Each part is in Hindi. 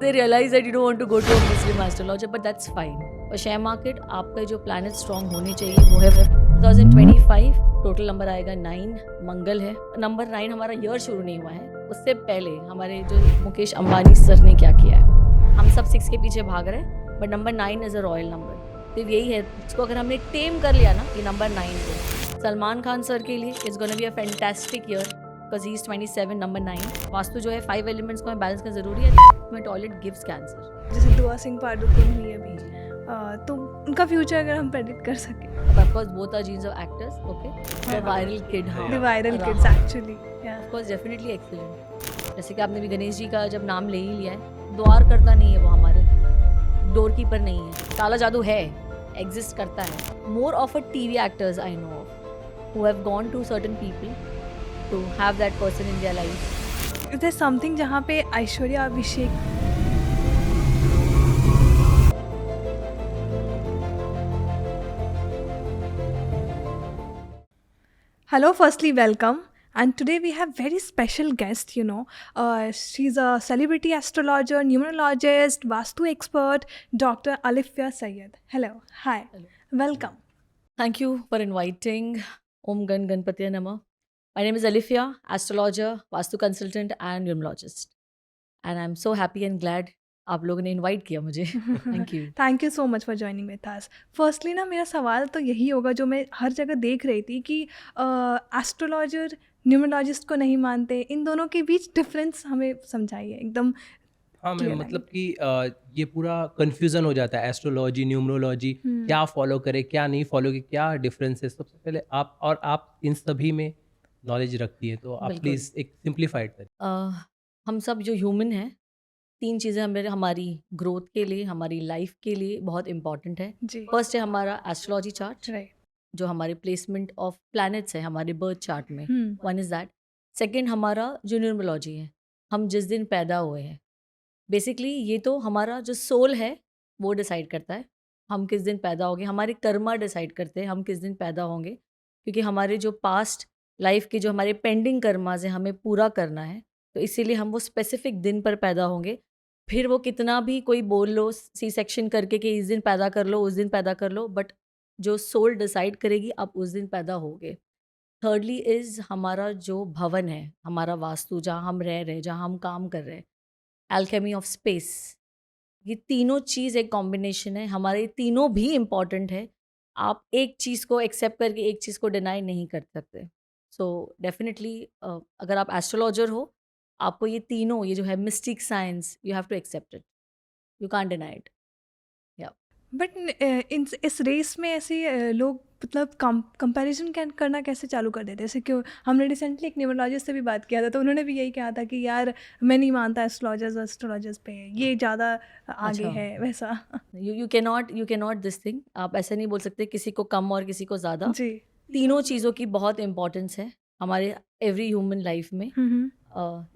They realize that you don't want to go to a Muslim astrologer, but that's fine. और शेयर मार्केट आपका जो प्लैनेट स्ट्रॉन्ग होने चाहिए वो है 2025 टोटल नंबर आएगा 9 मंगल है। नंबर 9 हमारा ईयर शुरू नहीं हुआ है, उससे पहले हमारे जो मुकेश अंबानी सर ने क्या किया है, हम सब 6 के पीछे भाग रहे हैं, but number 9 is a royal number. तो यही है, इसको अगर हमने टेम कर लिया ना ये नंबर 9 को, सलमान खान सर के लिए it's gonna be a fantastic year because he is 27 number 9। Vastu जो है 5 एलिमेंट्स को हमें बैलेंस करना जरूरी है। में टॉयलेट गिव्स कैंसर। जैसे दुआ सिंह पादुकोण हुई अभी, तो उनका फ्यूचर अगर हम प्रेडिक्ट कर सकें। Of course, both are genes of actors. Okay, the viral kid. हाँ, The viral kids actually. Yeah. Of course, definitely excellent. जैसे कि आपने भी गणेश जी का जब नाम ले ही लिया है, द्वार करता नहीं है वो हमारे, डोर कीपर नहीं है, काला जादू है, एग्जिस्ट करता है। More of a TV actors I know of who have gone to certain people to have that person in their life. Is there something जहाँ पे ऐश्वर्या अभिषेक Hello, firstly, welcome. And today we have very special guest, she's a celebrity astrologer, numerologist, Vastu expert, Dr. Alifia Syed. Hello. Hi. Hello. Welcome. Thank you for inviting. Om Gan Ganpatiya Namah. My name is Alifia, astrologer, Vastu consultant and numerologist. And I'm so happy and glad आप लोगों ने इनवाइट किया मुझे। Thank you. Thank you so much for joining with us. Firstly ना मेरा सवाल तो यही होगा जो मैं हर जगह देख रही थी कि एस्ट्रोलॉजर न्यूमरोलॉजिस्ट को नहीं मानते, इन दोनों के बीच डिफरेंस हमें समझाइए एकदम। हाँ मैम, मतलब कि ये पूरा कन्फ्यूज़न हो जाता है, एस्ट्रोलॉजी न्यूमरोलॉजी क्या फॉलो करे क्या नहीं फॉलो करे, क्या डिफरेंस है। सबसे पहले आप इन सभी में नॉलेज रखती है, तो आप बिल्कुल। प्लीज़ एक सिंप्लीफाइड करें। हम सब जो ह्यूमन हैं, 3 चीज़ें हमारी ग्रोथ के लिए, हमारी लाइफ के लिए बहुत इंपॉर्टेंट है। जी फर्स्ट है हमारा एस्ट्रोलॉजी चार्ट, राइट। जो हमारे प्लेसमेंट ऑफ प्लैनेट्स है हमारे बर्थ चार्ट में, वन इज़ दैट। सेकंड हमारा जो न्यूमरोलॉजी है, हम जिस दिन पैदा हुए हैं, बेसिकली ये तो हमारा जो सोल है वो डिसाइड करता है हम किस दिन पैदा होंगे। हमारे कर्मा डिसाइड करते हैं हम किस दिन पैदा होंगे, क्योंकि हमारे जो पास्ट लाइफ के जो हमारे पेंडिंग कर्माज है हमें पूरा करना है, तो इसीलिए हम वो स्पेसिफिक दिन पर पैदा होंगे। फिर वो कितना भी कोई बोल लो सी सेक्शन करके कि इस दिन पैदा कर लो, उस दिन पैदा कर लो, बट जो सोल डिसाइड करेगी आप उस दिन पैदा होगे। थर्डली इज़ हमारा जो भवन है, हमारा वास्तु, जहाँ हम रह रहे हैं, जहाँ हम काम कर रहे हैं, एल्केमी ऑफ स्पेस, ये तीनों चीज़ एक कॉम्बिनेशन है। हमारे तीनों भी इम्पॉर्टेंट है। आप एक चीज़ को एक्सेप्ट करके एक चीज़ को डिनाई नहीं कर सकते। सो डेफिनेटली अगर आप एस्ट्रोलॉजर हो, आपको ये तीनों, ये जो है mystic science, you have to accept it, you can't deny it. But इस रेस में ऐसे लोग मतलब कंपैरिजन करना कैसे चालू कर देते हैं? जैसे कि हमने रिसेंटली एक न्यूमरोलॉजिस्ट से भी बात किया था, तो उन्होंने भी यही कहा था कि यार मैं नहीं मानता एस्ट्रोलॉजर्स पे, ये ज़्यादा आगे अच्छा। है वैसा। You can not this thing, आप ऐसे नहीं बोल सकते किसी को कम और किसी को ज़्यादा। जी। तीनों चीज़ों की बहुत इंपॉर्टेंस है हमारे एवरी ह्यूमन लाइफ में।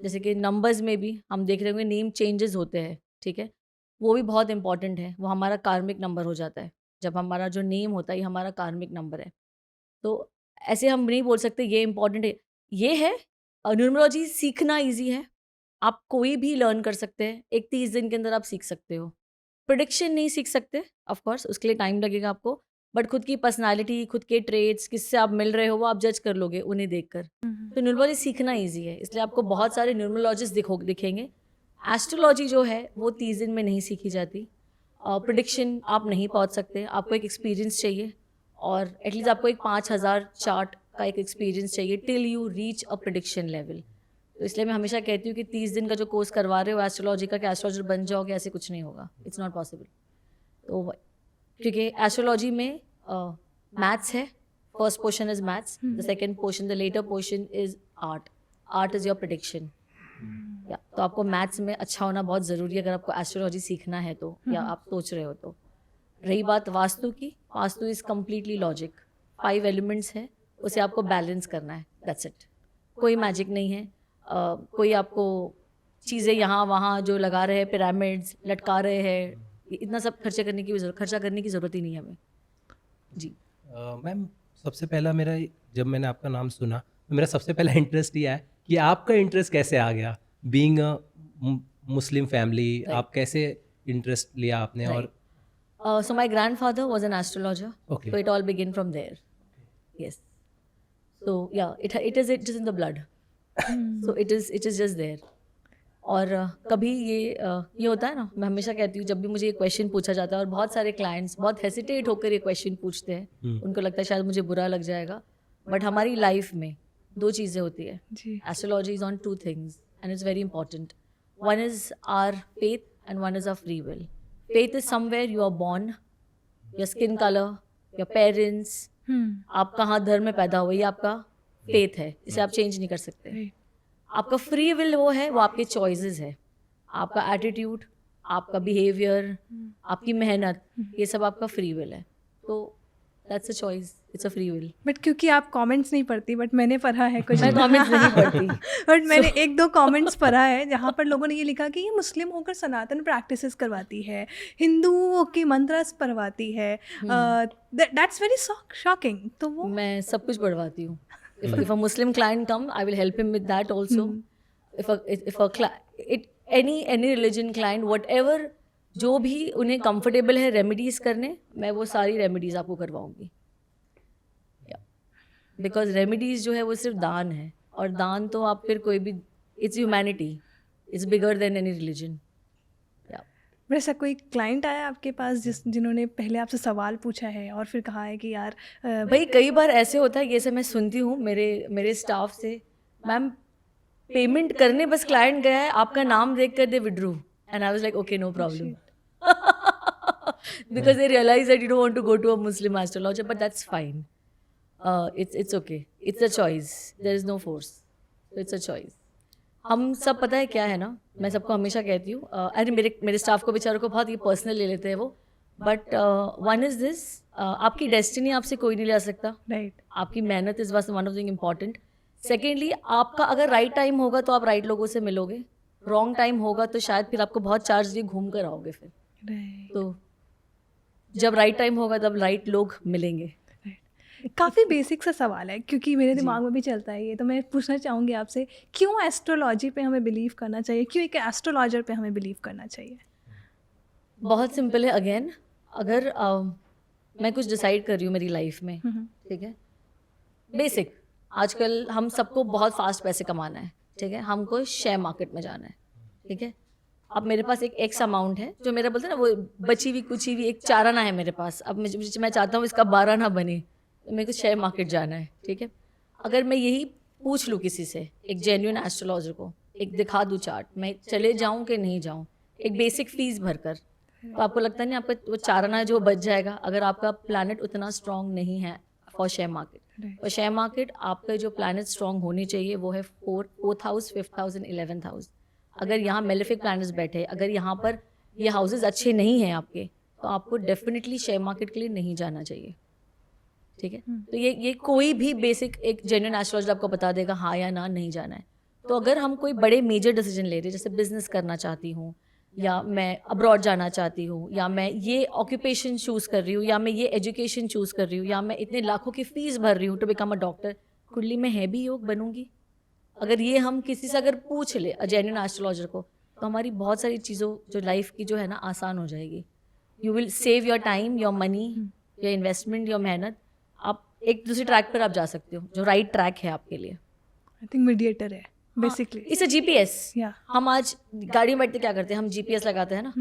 जैसे कि नंबर्स में भी हम देख रहे होंगे नेम चेंजेस होते हैं, ठीक है, वो भी बहुत इंपॉर्टेंट है। वो हमारा कार्मिक नंबर हो जाता है। जब हमारा जो नेम होता है ये हमारा कार्मिक नंबर है। तो ऐसे हम नहीं बोल सकते ये इंपॉर्टेंट है, ये है। न्यूमरोलॉजी सीखना ईजी है, आप कोई भी लर्न कर सकते हैं, एक 30 दिन के अंदर आप सीख सकते हो। प्रिडिक्शन नहीं सीख सकते, ऑफ कोर्स उसके लिए टाइम लगेगा आपको, बट खुद की पर्सनालिटी, खुद के ट्रेड्स, किससे आप मिल रहे हो वो आप जज कर लोगे उन्हें देखकर। तो न्यूमरोलॉजी सीखना ईजी है, इसलिए आपको बहुत सारे न्यूमरोलॉजिस्ट दिखेंगे। एस्ट्रोलॉजी जो है वो 30 दिन में नहीं सीखी जाती। प्रिडिक्शन आप नहीं पहुंच सकते, आपको एक एक्सपीरियंस चाहिए, और एटलीस्ट आपको एक 5000 चार्ट का एक एक्सपीरियंस चाहिए till you reach a prediction level. तो इसलिए मैं हमेशा कहती हूँ कि 30 दिन का जो कोर्स करवा रहे हो एस्ट्रोलॉजी का, कि एस्ट्रोलॉजर बन जाओगे, ऐसे कुछ नहीं होगा, इट्स नॉट पॉसिबल। तो क्योंकि एस्ट्रोलॉजी में मैथ्स है, first portion is maths, the second portion, the latter portion is art. Art is your prediction. या तो आपको मैथ्स में अच्छा होना बहुत ज़रूरी है अगर आपको एस्ट्रोलॉजी सीखना है तो, या आप सोच रहे हो तो। रही बात वास्तु की, vastu is completely logic, 5 elements है, उसे आपको बैलेंस करना है, दैट्स इट। कोई मैजिक नहीं है। कोई आपको चीज़ें यहाँ वहाँ जो लगा रहे हैं, पिरामिड्स लटका रहे हैं, इतना सब खर्चा करने की ज़रूरत ही नहीं है हमें। जी मैम, सबसे पहला जब मैंने आपका नाम सुना तो मेरा सबसे पहला इंटरेस्ट ये है कि आपका इंटरेस्ट कैसे आ गया बीइंग मुस्लिम फैमिली, आप कैसे इंटरेस्ट लिया आपने? और So my grandfather was an astrologer. Okay. So it all began from there. Yes. So yeah, it is in the blood. So it is just there. और कभी ये होता है ना, मैं हमेशा कहती हूँ जब भी मुझे ये क्वेश्चन पूछा जाता है और बहुत सारे क्लाइंट्स बहुत हेसिटेट होकर ये क्वेश्चन पूछते हैं, उनको लगता है शायद मुझे बुरा लग जाएगा, बट हमारी लाइफ में 2 चीज़ें होती है. Astrology is on 2 things and it's very important. One is our faith and one is our free will. Faith is somewhere you are born, your skin color, your parents, आप कहाँ धर्म में पैदा हुए, ये आपका फेथ है, इसे आप चेंज नहीं कर सकते. आपका फ्री विल वो है, वो आपके चॉइसेस है, आपका एटीट्यूड, आपका बिहेवियर, आपकी मेहनत, ये सब आपका फ्री विल है. तो that's a choice, it's a free will. But क्योंकि आप कमेंट्स नहीं पढ़ती, बट मैंने पढ़ा है कुछ. मैं कमेंट्स नहीं पढ़ती. बट मैंने 1-2 कमेंट्स पढ़ा है जहाँ पर लोगों ने ये लिखा कि ये मुस्लिम होकर सनातन प्रैक्टिसेस करवाती है, हिंदुओं की मंत्रस पढ़वाती है. That's very shocking. तो वो मैं सब कुछ पढ़वाती हूँ. If a Muslim client come, I will help him with that also. Any religion client, whatever, जो भी उन्हें कंफर्टेबल है रेमेडीज करने, मैं वो सारी रेमेडीज आपको करवाऊंगी. बिकॉज रेमेडीज जो है वो सिर्फ दान है, और दान तो आप फिर कोई भी, it's humanity, it's bigger than any religion. वैसा कोई क्लाइंट आया आपके पास जिन्होंने पहले आपसे सवाल पूछा है और फिर कहा है कि यार भाई कई बार ऐसे होता है, ये सब मैं सुनती हूँ मेरे स्टाफ से, मैम पेमेंट करने बस क्लाइंट गया है, आपका नाम देख कर they withdrew, and I was like okay no problem, because they realise that you don't want to go to a Muslim astrologer, but that's fine. It's okay. It's a choice. There is no force. So it's a choice. हम सब पता है क्या है ना, मैं सबको हमेशा कहती हूँ, अरे मेरे स्टाफ को बेचारों को बहुत ये पर्सनल ले लेते हैं वो, बट वन इज़ दिस, आपकी डेस्टिनी आपसे कोई नहीं ले सकता. राइट. आपकी मेहनत is one of the important. Secondly, आपका अगर राइट टाइम होगा तो आप राइट लोगों से मिलोगे, रॉन्ग टाइम होगा तो शायद फिर आपको बहुत चार्ज दिए घूम कर आओगे फिर. तो जब राइट टाइम होगा तब राइट लोग मिलेंगे. काफ़ी बेसिक सा सवाल है क्योंकि मेरे दिमाग में भी चलता है ये, तो मैं पूछना चाहूँगी आपसे, क्यों एस्ट्रोलॉजी पे हमें बिलीव करना चाहिए, क्यों एक एस्ट्रोलॉजर पे हमें बिलीव करना चाहिए? बहुत सिंपल है. अगेन, अगर मैं कुछ डिसाइड कर रही हूँ मेरी लाइफ में, ठीक है, बेसिक, आजकल हम सबको बहुत फास्ट पैसे कमाना है, ठीक है, हमको शेयर मार्केट में जाना है, ठीक है. अब मेरे पास एक एक्स अमाउंट है जो मेरा बोलते हैं ना, वो बची हुई कुची हुई एक चाराना है मेरे पास. अब मैं चाहता हूँ इसका 12 ना बने, तो मेरे को शेयर मार्केट जाना है, ठीक है. अगर मैं यही पूछ लूँ किसी से, एक जेन्युइन एस्ट्रोलॉजर को, एक दिखा दूँ चार्ट, मैं चले जाऊँ कि नहीं जाऊँ, एक बेसिक फीस भरकर, तो आपको लगता नहीं आपका वो चाराना जो बच जाएगा, अगर आपका प्लैनेट उतना स्ट्रॉन्ग नहीं है फॉर शेयर मार्केट. और शेयर मार्केट आपका जो प्लैनेट स्ट्रॉन्ग होनी चाहिए वो है 4th house, 5th house and 11th house. अगर यहाँ मेलेफिक प्लैनेट्स बैठे, अगर यहाँ पर ये हाउसेज अच्छे नहीं हैं आपके, तो आपको डेफिनेटली शेयर मार्केट के लिए नहीं जाना चाहिए, ठीक है. तो ये कोई भी बेसिक एक जेन्युइन एस्ट्रोलॉजर आपको बता देगा हाँ या ना, नहीं जाना है. तो अगर हम कोई बड़े मेजर डिसीजन ले रहे हैं, जैसे बिजनेस करना चाहती हूँ, या मैं अब्रॉड जाना चाहती हूँ, या मैं ये ऑक्यूपेशन चूज़ कर रही हूँ, या मैं ये एजुकेशन चूज़ कर रही हूँ, या मैं इतने लाखों की फ़ीस भर रही हूँ टू बिकम अ डॉक्टर, कुंडली में है भी योग बनूंगी, अगर ये हम किसी से अगर पूछ ले जेन्युइन एस्ट्रोलॉजर को, तो हमारी बहुत सारी चीज़ों जो लाइफ की जो है ना आसान हो जाएगी. You will save your time, your money, your investment, your मेहनत. आप एक दूसरे ट्रैक पर आप जा सकते हो जो राइट ट्रैक है आपके लिए. आई थिंक मीडिएटर है बेसिकली. It's a GPS. या हम आज गाड़ी में बैठते क्या करते हैं, हम जीपीएस लगाते हैं ना.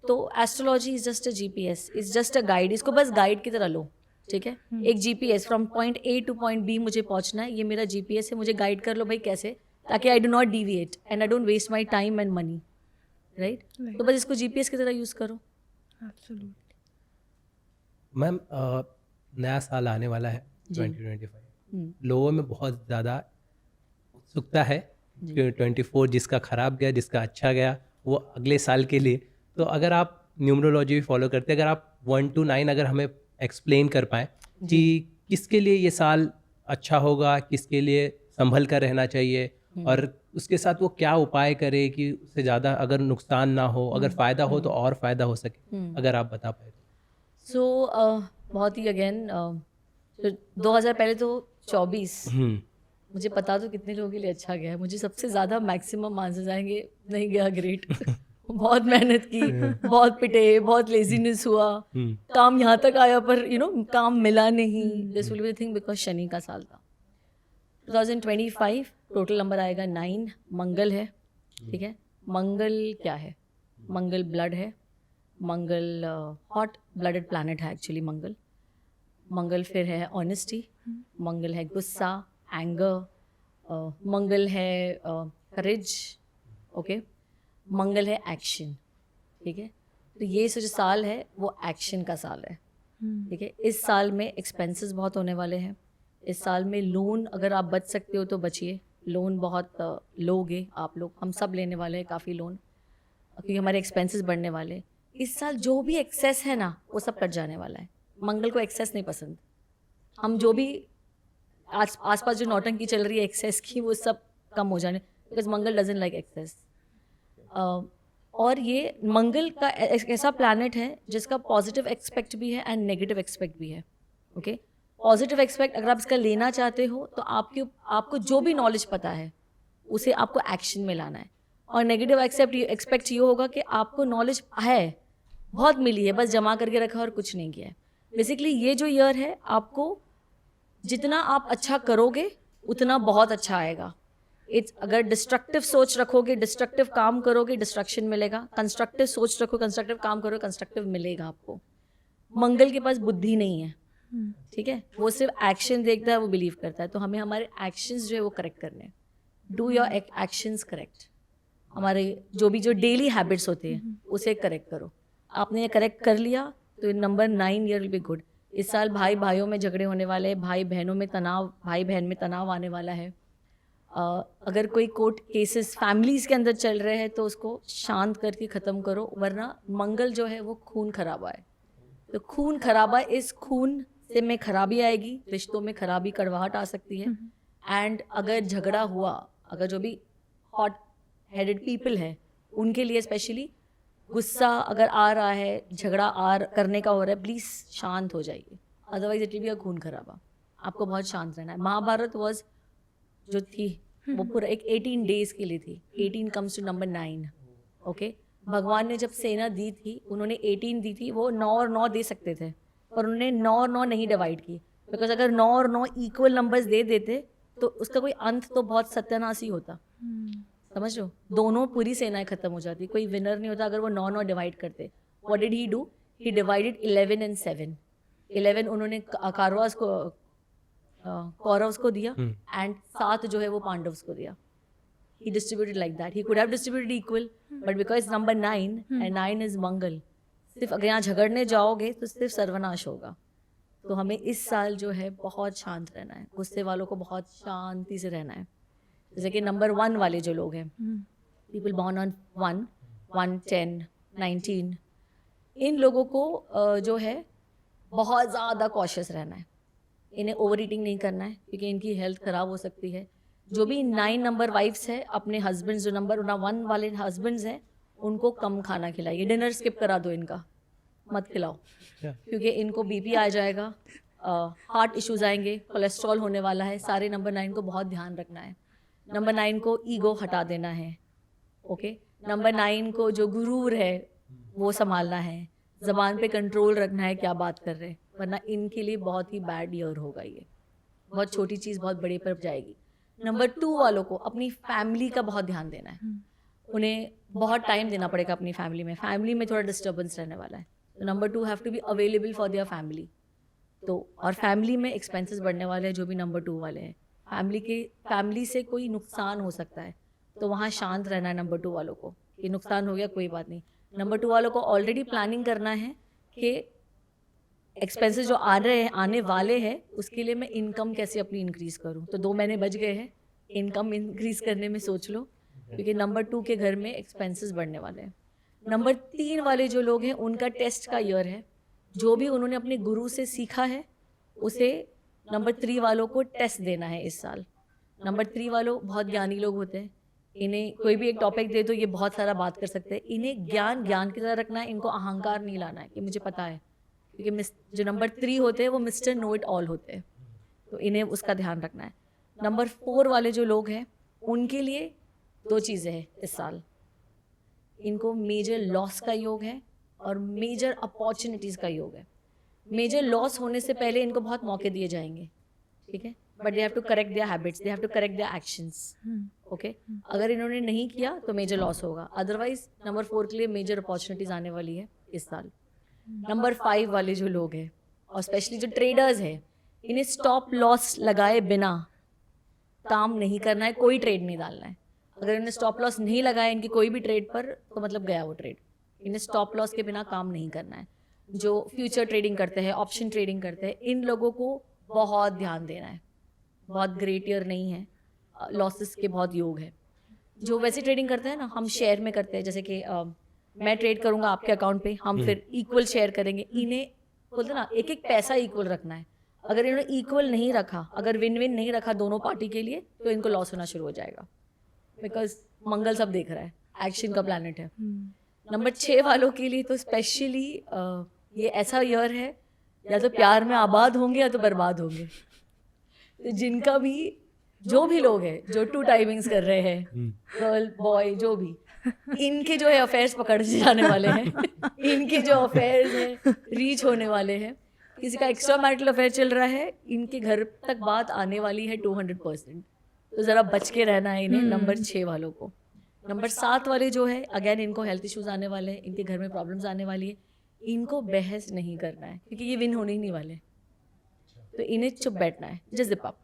तो astrology is just a GPS, is just a guide. इसको बस गाइड की तरह लो, ठीक है. एक GPS from point A to point B मुझे पहुंचना है, ये मेरा जीपीएस है, मुझे गाइड कर लो भाई कैसे, ताकि I do not deviate and I don't waste my time and money, right. तो बस इसको जीपीएस की तरह यूज़ करो. एब्सोल्युटली. मैम, नया साल आने वाला है 2025. लोगों में बहुत ज़्यादा उत्सुकता है कि 24 जिसका ख़राब गया, जिसका अच्छा गया, वो अगले साल के लिए. तो अगर आप न्यूमरोलॉजी फॉलो करते, अगर आप 1 to 9 अगर हमें एक्सप्लेन कर पाएँ कि किसके लिए ये साल अच्छा होगा, किसके लिए संभल कर रहना चाहिए, और उसके साथ वो क्या उपाय करे कि उससे ज़्यादा अगर नुकसान ना हो, अगर फ़ायदा हो तो और फ़ायदा हो सके, अगर आप बता पाए. सो बहुत ही अगेन 2000 पहले तो 24 मुझे पता तो कितने लोगों के लिए अच्छा गया है, मुझे सबसे ज़्यादा मैक्सिमम आंसर्स आएंगे नहीं गया ग्रेट। बहुत मेहनत की, बहुत पिटे, बहुत लेजीनेस हुआ, काम यहाँ तक आया पर काम मिला नहीं। This will be the thing because Shani का साल था। 2025 टोटल नंबर आएगा 9, मंगल है, ठीक है। मंगल क्या है? मंगल ब्लड है, मंगल हॉट ब्लडेड प्लैनेट है एक्चुअली मंगल। मंगल फिर है ऑनेस्टी, मंगल है गुस्सा, एंगर, मंगल है करेज, ओके। मंगल है एक्शन, ठीक है। तो ये जो साल है वो एक्शन का साल है, ठीक है। इस साल में एक्सपेंसेस बहुत होने वाले हैं। इस साल में लोन अगर आप बच सकते हो तो बचिए, लोन बहुत लोगे आप लोग, हम सब लेने वाले हैं काफ़ी लोन, क्योंकि हमारे एक्सपेंसेस बढ़ने वाले हैं। इस साल जो भी एक्सेस है ना वो सब कट जाने वाला है। मंगल को एक्सेस नहीं पसंद, हम जो भी आसपास जो नौटंकी चल रही है एक्सेस की वो सब कम हो जाने, because Mangal doesn't like excess. और ये मंगल का ऐसा प्लैनेट है जिसका पॉजिटिव एक्सपेक्ट भी है एंड नेगेटिव एक्सपेक्ट भी है, ओके। पॉजिटिव एक्सपेक्ट अगर आप इसका लेना चाहते हो तो आपको जो भी नॉलेज पता है उसे आपको एक्शन में लाना है। और नेगेटिव एक्सपेक्ट ये होगा कि आपको नॉलेज है, बहुत मिली है, बस जमा करके रखा और कुछ नहीं किया है। बेसिकली ये जो ईयर है, आपको जितना आप अच्छा करोगे उतना बहुत अच्छा आएगा। अगर डिस्ट्रक्टिव सोच रखोगे, डिस्ट्रक्टिव काम करोगे, डिस्ट्रक्शन मिलेगा। कंस्ट्रक्टिव सोच रखो, कंस्ट्रक्टिव काम करो, कंस्ट्रक्टिव मिलेगा आपको। मंगल के पास बुद्धि नहीं है, ठीक है, वो सिर्फ एक्शन देखता है, वो बिलीव करता है। तो हमें हमारे एक्शंस जो है वो करेक्ट करने हैं। Do your actions correct. हमारे जो डेली हैबिट्स होते हैं उसे करेक्ट करो। आपने ये करेक्ट कर लिया तो number 9 year will be good. इस साल भाई भाइयों में झगड़े होने वाले हैं, भाई बहनों में तनाव, भाई बहन में तनाव आने वाला है। अगर कोई कोर्ट केसेस फैमिलीज़ के अंदर चल रहे हैं तो उसको शांत करके ख़त्म करो, वरना मंगल जो है वो खून खराबा है। तो खून खराबा, इस खून से में खराबी आएगी, रिश्तों में खराबी, कड़वाहट आ सकती है। एंड अगर झगड़ा हुआ, अगर जो भी हॉट हेडेड पीपल है उनके लिए स्पेशली गुस्सा अगर आ रहा है, झगड़ा करने का हो रहा है, प्लीज़ शांत हो जाइए, अदरवाइज इट विल बी अ खून खराबा। आपको बहुत शांत रहना है। महाभारत वॉज जो थी वो पूरा एक 18 डेज के लिए थी। 18 कम्स टू नंबर 9, ओके। भगवान ने जब सेना दी थी, उन्होंने 18 दी थी, वो 9 और 9 दे सकते थे, पर उन्होंने 9 और 9 नहीं डिवाइड की, बिकॉज अगर 9 और 9 इक्वल नंबर्स दे देते तो उसका कोई अंत तो बहुत सत्यानाश ही होता। समझ लो, दोनों पूरी सेनाएं खत्म हो जाती, कोई विनर नहीं होता अगर वो 9 डिवाइड करते। What did he do? He divided 11 and 7। 11 उन्होंने कौरव्स को दिया एंड 7 जो है वो पांडव्स को दिया। He distributed like that. He could have distributed equal, but because number 9 and 9 is Mangal, सिर्फ अगर यहाँ झगड़ने जाओगे तो सिर्फ सर्वनाश होगा। तो हमें इस साल जो है बहुत शांत रहना है, गुस्से वालों को बहुत शांति से रहना है। जैसे कि नंबर 1 वाले जो लोग हैं, पीपल बॉर्न ऑन 1, 1, 10, 19, इन लोगों को जो है बहुत ज़्यादा कॉशियस रहना है। इन्हें ओवर ईटिंग नहीं करना है क्योंकि इनकी हेल्थ ख़राब हो सकती है। जो भी 9 नंबर वाइफ्स है, अपने हस्बैंड्स जो नंबर 1 वाले हस्बैंड्स हैं उनको कम खाना खिलाइए। डिनर स्किप करा दो, इनका मत खिलाओ, क्योंकि इनको बीपी आ जाएगा, हार्ट इश्यूज आएंगे, कोलेस्ट्रॉल होने वाला है। सारे नंबर 9 को बहुत ध्यान रखना है। नंबर 9 को ईगो हटा देना है, ओके। नंबर 9 को जो गुरूर है वो संभालना है, ज़बान पे कंट्रोल रखना है क्या बात कर रहे हैं, वरना इनके लिए बहुत ही बैड ईयर होगा। ये बहुत छोटी चीज़ बहुत बड़े पर जाएगी। नंबर 2 वालों को अपनी फैमिली का बहुत ध्यान देना है। उन्हें बहुत टाइम देना पड़ेगा अपनी फैमिली में थोड़ा डिस्टर्बेंस रहने वाला है। तो number 2 have to be available for their family. तो और फैमिली में एक्सपेंसेस बढ़ने वाले हैं जो भी नंबर 2 वाले हैं। फैमिली से कोई नुकसान हो सकता है, तो वहाँ शांत रहना है नंबर 2 वालों को कि नुकसान हो गया कोई बात नहीं। नंबर 2 वालों को ऑलरेडी प्लानिंग करना है कि एक्सपेंसेस जो आने वाले हैं उसके लिए मैं इनकम कैसे अपनी इंक्रीज़ करूँ। तो 2 महीने बच गए हैं, इनकम इंक्रीज़ करने में सोच लो, क्योंकि नंबर 2 के घर में एक्सपेंसेस बढ़ने वाले हैं। नंबर 3 वाले जो लोग हैं उनका टेस्ट का ईयर है। जो भी उन्होंने अपने गुरु से सीखा है उसे नंबर 3 वालों को टेस्ट देना है इस साल। नंबर 3 वालों बहुत ज्ञानी लोग होते हैं, इन्हें कोई भी एक टॉपिक दे दो ये बहुत सारा बात कर सकते हैं। इन्हें ज्ञान की तरह रखना है, इनको अहंकार नहीं लाना है कि मुझे पता है, क्योंकि जो नंबर 3 होते हैं वो मिस्टर नो इट ऑल होते हैं, तो इन्हें उसका ध्यान रखना है। नंबर 4 वाले जो लोग हैं उनके लिए 2 चीज़ें हैं इस साल। इनको मेजर लॉस का योग है और मेजर अपॉर्चुनिटीज़ का योग है। मेजर लॉस होने से पहले इनको बहुत मौके दिए जाएंगे, ठीक है, but they have to correct their habits, they have to correct their actions, okay. अगर इन्होंने नहीं किया तो मेजर लॉस होगा, अदरवाइज नंबर 4 के लिए मेजर अपॉर्चुनिटीज़ आने वाली है इस साल। नंबर 5 वाले जो लोग हैं और स्पेशली जो ट्रेडर्स हैं, इन्हें स्टॉप लॉस लगाए बिना काम नहीं करना है, कोई ट्रेड नहीं डालना है। अगर इन्हें स्टॉप लॉस नहीं लगाया इनकी कोई भी ट्रेड पर तो मतलब गया वो ट्रेड। इन्हें स्टॉप लॉस के बिना काम नहीं करना है। जो फ्यूचर ट्रेडिंग करते हैं, ऑप्शन ट्रेडिंग करते हैं, इन लोगों को बहुत ध्यान देना है। बहुत ग्रेट ईयर नहीं है, लॉसेस के बहुत योग है। जो वैसे ट्रेडिंग करते हैं ना, हम शेयर में करते हैं, जैसे कि मैं ट्रेड करूंगा आपके अकाउंट पे, हम फिर इक्वल शेयर करेंगे। इन्हें बोलते ना एक एक पैसा इक्वल रखना है। अगर इन्होंने इक्वल नहीं रखा, अगर विन विन नहीं रखा दोनों पार्टी के लिए, तो इनको लॉस होना शुरू हो जाएगा, बिकॉज मंगल सब देख रहा है, एक्शन का प्लैनेट है। नंबर 6 वालों के लिए तो स्पेशली ये ऐसा ईयर है, या तो प्यार में आबाद होंगे या तो बर्बाद होंगे। तो जिनका भी जो भी लोग हैं जो 2 टाइमिंग्स कर रहे हैं, गर्ल बॉय जो भी, इनके जो है अफेयर्स पकड़ से जाने वाले हैं। इनके जो अफेयर्स हैं रीच होने वाले हैं। किसी का एक्स्ट्रा मैरिटल अफेयर चल रहा है, इनके घर तक बात आने वाली है 200%। तो ज़रा बच के रहना है इन्हें, नंबर 6 वालों को। नंबर 7 वाले जो है, अगेन इनको हेल्थ इश्यूज आने वाले हैं, इनके घर में प्रॉब्लम्स आने वाली है। इनको बहस नहीं करना है क्योंकि ये विन होने ही नहीं वाले, तो इन्हें चुप बैठना है, जस्ट जिप अप।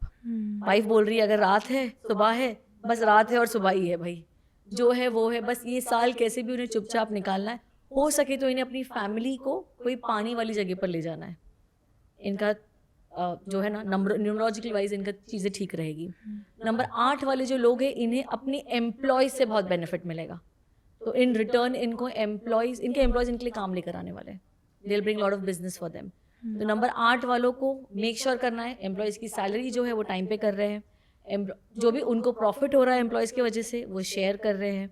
वाइफ बोल रही है अगर रात है सुबह है, बस रात है और सुबह ही है भाई, जो है वो है। बस ये साल कैसे भी उन्हें चुपचाप निकालना है। हो सके तो इन्हें अपनी फैमिली को कोई पानी वाली जगह पर ले जाना है। इनका जो है ना नंबर न्यूमरोलॉजिकल वाइज इनका चीज़ें ठीक रहेगी। नंबर 8 वाले जो लोग हैं, इन्हें अपने एम्प्लॉयज से बहुत बेनिफिट मिलेगा। तो इन रिटर्न इनको इनके एम्प्लॉयज इनके लिए काम लेकर आने वाले हैं। They will bring lot of business for them. तो नंबर 8 वालों को मेक श्योर करना है एम्प्लॉयज़ की सैलरी जो है वो टाइम पे कर रहे हैं, जो भी उनको प्रॉफिट हो रहा है एम्प्लॉयज़ की वजह से वो शेयर कर रहे हैं।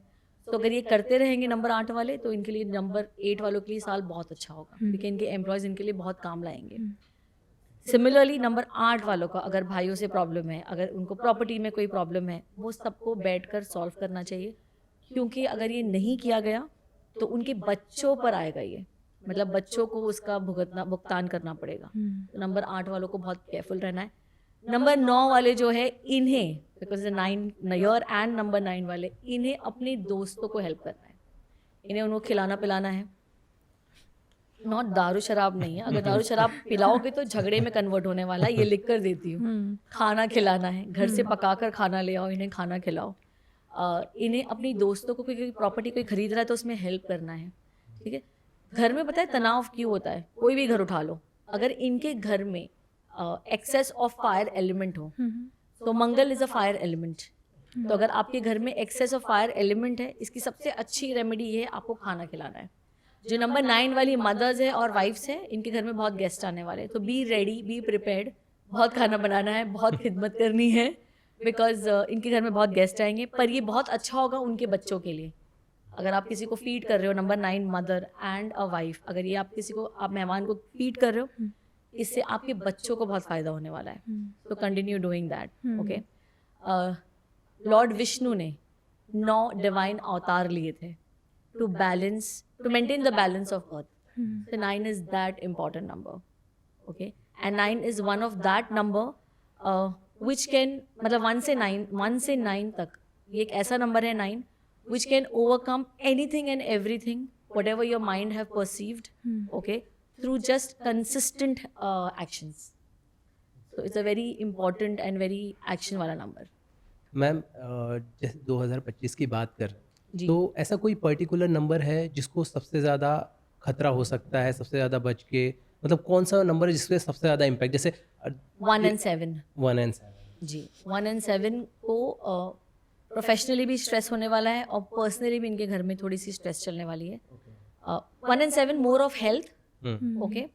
तो अगर ये करते रहेंगे नंबर 8 वाले, तो इनके लिए नंबर 8 वालों के लिए साल बहुत अच्छा होगा, क्योंकि इनके एम्प्लॉयज़ इनके लिए बहुत काम लाएंगे। सिमिलरली नंबर 8 वालों का अगर भाइयों से प्रॉब्लम है, अगर उनको प्रॉपर्टी में कोई प्रॉब्लम है, वो सबको बैठकर सॉल्व करना चाहिए, क्योंकि अगर ये नहीं किया गया तो उनके बच्चों पर आएगा ये, मतलब बच्चों को उसका भुगतान करना पड़ेगा। तो नंबर 8 वालों को बहुत केयरफुल रहना है। नंबर 9 वाले जो है, इन्हें बिकॉज 9 ईयर एंड नंबर 9 वाले, इन्हें अपने दोस्तों को हेल्प करना है। इन्हें उनको खिलाना पिलाना है, नॉट दारू शराब नहीं है। अगर दारू शराब पिलाओगे तो झगड़े में कन्वर्ट होने वाला है, ये लिख कर देती हूँ। खाना खिलाना है, घर से पका कर खाना ले आओ, इन्हें खाना खिलाओ। इन्हें अपनी दोस्तों को कोई प्रॉपर्टी कोई खरीद रहा है तो उसमें हेल्प करना है, ठीक है। घर में पता है तनाव क्यों होता है, कोई भी घर उठा लो, अगर इनके घर में एक्सेस ऑफ फायर एलिमेंट हो, तो मंगल इज अ फायर एलिमेंट। तो अगर आपके घर में एक्सेस ऑफ फायर एलिमेंट है, इसकी सबसे अच्छी रेमेडी ये है, आपको खाना खिलाना है। जो नंबर 9 वाली मदर्स है और वाइफ्स है, इनके घर में बहुत गेस्ट आने वाले हैं, तो बी रेडी, बी प्रिपेयर्ड। बहुत खाना बनाना है, बहुत खिदमत करनी है, बिकॉज इनके घर में बहुत गेस्ट आएंगे। पर ये बहुत अच्छा होगा उनके बच्चों के लिए। अगर आप किसी को फीड कर रहे हो, number 9 mother and a wife, अगर ये आप किसी को, आप मेहमान को फीड कर रहे हो, इससे आपके बच्चों को बहुत फ़ायदा होने वाला है। तो continue doing that, okay. Lord Vishnu ने 9 डिवाइन अवतार लिए थे to maintain the balance of earth. So 9 is that important number, okay, and 9 is one of that number which can, मतलब 1 से 9 तक ये एक ऐसा नंबर है 9 which can overcome anything and everything whatever your mind have perceived, okay, through just consistent actions. So it's a very important and very action वाला number. मैम जैसे 2025 की बात कर, तो ऐसा कोई पर्टिकुलर नंबर है जिसको सबसे ज़्यादा खतरा हो सकता है, सबसे ज़्यादा बच के, मतलब कौन सा नंबर है जिसके सबसे ज़्यादा इम्पैक्ट, जैसे 1 and 7 जी। 1 and 7 को प्रोफेशनली भी स्ट्रेस होने वाला है और पर्सनली भी इनके घर में थोड़ी सी स्ट्रेस चलने वाली है। 1 and 7 more of health, okay.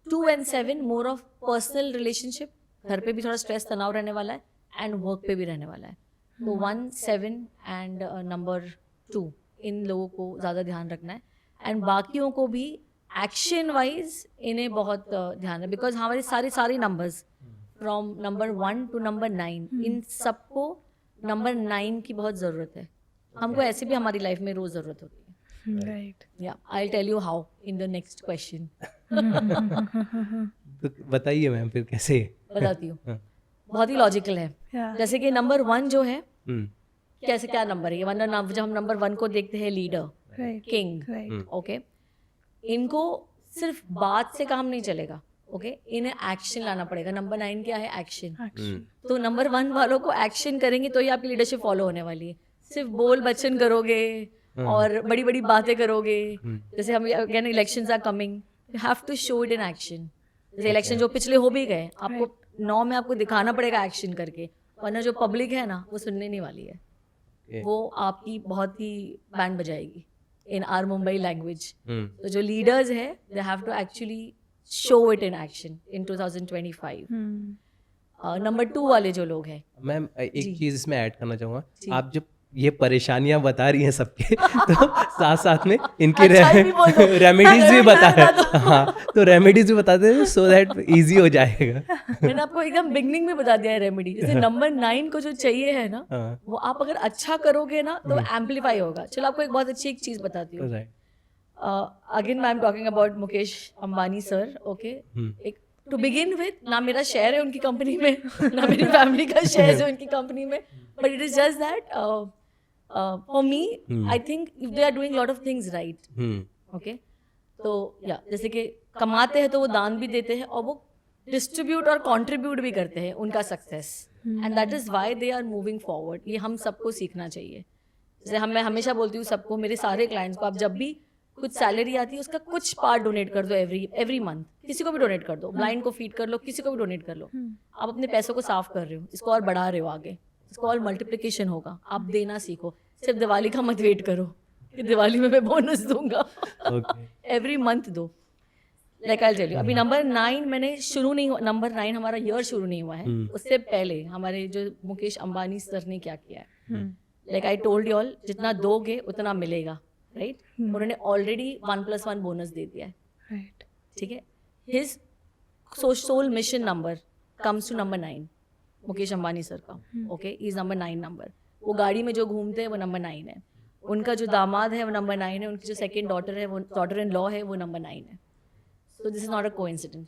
2 and 7 more of personal relationship, घर पे भी थोड़ा स्ट्रेस तनाव रहने वाला है एंड वर्क पे भी रहने वाला है। तो 1, 7 एंड नंबर 2, इन लोगों को ज़्यादा ध्यान रखना है। एंड बाकियों को भी एक्शन वाइज इन्हें बहुत ध्यान है, बिकॉज हमारे सारे numbers from number 1 to number 9, इन सबको नंबर 9 की बहुत ज़रूरत है. हमको ऐसे भी हमारी लाइफ में रोज़ ज़रूरत होती है. राइट. या I tell you how in the next question. तो बताइए मैम फिर कैसे. बताती हूँ. बहुत ही लॉजिकल है. जैसे कि नंबर 1 जो है, कैसे क्या नंबर है ये, वरना जब हम नंबर 1 को देखते हैं, लीडर, किंग, ओके, इनको सिर्फ बात से काम नहीं चलेगा. ओके, इन्हें एक्शन लाना पड़ेगा. नंबर 9 क्या है? एक्शन. तो नंबर 1 वालों को एक्शन करेंगे तो ही आपकी लीडरशिप फॉलो होने वाली है. सिर्फ बोल बच्चन करोगे और बड़ी बड़ी बातें करोगे, जैसे हम again elections are coming, you have to show it in action. जैसे इलेक्शन जो पिछले हो भी गए, आपको 9 में आपको दिखाना पड़ेगा एक्शन करके, वरना जो पब्लिक है ना वो सुनने नहीं वाली है. वो आपकी बहुत ही बैंड बजाएगी इन आर मुंबई लैंग्वेज. तो जो लीडर्स है, they have to actually show it in action in 2025. Number 2 वाले जो लोग हैं, मैम एक चीज़ इसमें ऐड करना चाहूँगा. आप जब ये परेशानियां बता रही हैं सबके तो साथ साथ में इनके रेमेडीज भी बता रहे. हाँ, तो रेमेडीज भी बताते हैं सो दैट इजी हो जाएगा. मैंने आपको एकदम बिगनिंग में बता दिया है रेमेडी. जैसे नंबर 9 को जो चाहिए है ना, वो आप अगर अच्छा करोगे ना तो एम्पलीफाई होगा. चलो आपको एक बहुत अच्छी एक चीज़ बताती हूँ. Again I am talking about Mukesh Ambani sir. Okay, एक टू बिगिन विद, ना मेरा शेयर है उनकी कंपनी में, ना मेरी फैमिली का शेयर है उनकी कंपनी में, but it is just that for me I think if they are doing lot of things right. Okay, तो या जैसे कि कमाते हैं तो वो दान भी देते हैं और वो डिस्ट्रीब्यूट और कंट्रीब्यूट भी करते हैं उनका success, and that is why they are moving forward. ये हम सबको सीखना चाहिए. जैसे मैं हमेशा बोलती हूँ सबको, मेरे सारे क्लाइंट्स को, आप जब भी कुछ सैलरी आती है उसका कुछ पार्ट डोनेट कर दो एवरी मंथ. किसी को भी डोनेट कर दो, ब्लाइंड को फीड कर लो, किसी को भी डोनेट कर लो. आप अपने पैसों को साफ कर रहे हो, इसको और बढ़ा रहे हो आगे, इसको और मल्टीप्लिकेशन होगा. आप देना सीखो. सिर्फ दिवाली का मत वेट करो कि दिवाली में मैं बोनस दूंगा. एवरी मंथ दो. लाइक आई टेल यू, अभी नंबर 9 मैंने शुरू नहीं हुआ, नंबर 9 हमारा ईयर शुरू नहीं हुआ है. उससे पहले हमारे जो मुकेश अंबानी सर ने क्या किया है, like I told you all, जितना दोगे उतना मिलेगा. राइट. उन्होंने ऑलरेडी 1+1 बोनस दे दिया है. राइट. ठीक है. His soul mission number comes to number 9, Mukesh Ambani sir का. Okay, is number 9 number. वो गाड़ी में जो घूमते हैं वो नंबर 9 है. उनका जो दामाद है वो नंबर 9 है. उनकी जो सेकेंड डॉटर है, वो डॉटर इन लॉ है, वो नंबर 9 है. So this is not a coincidence.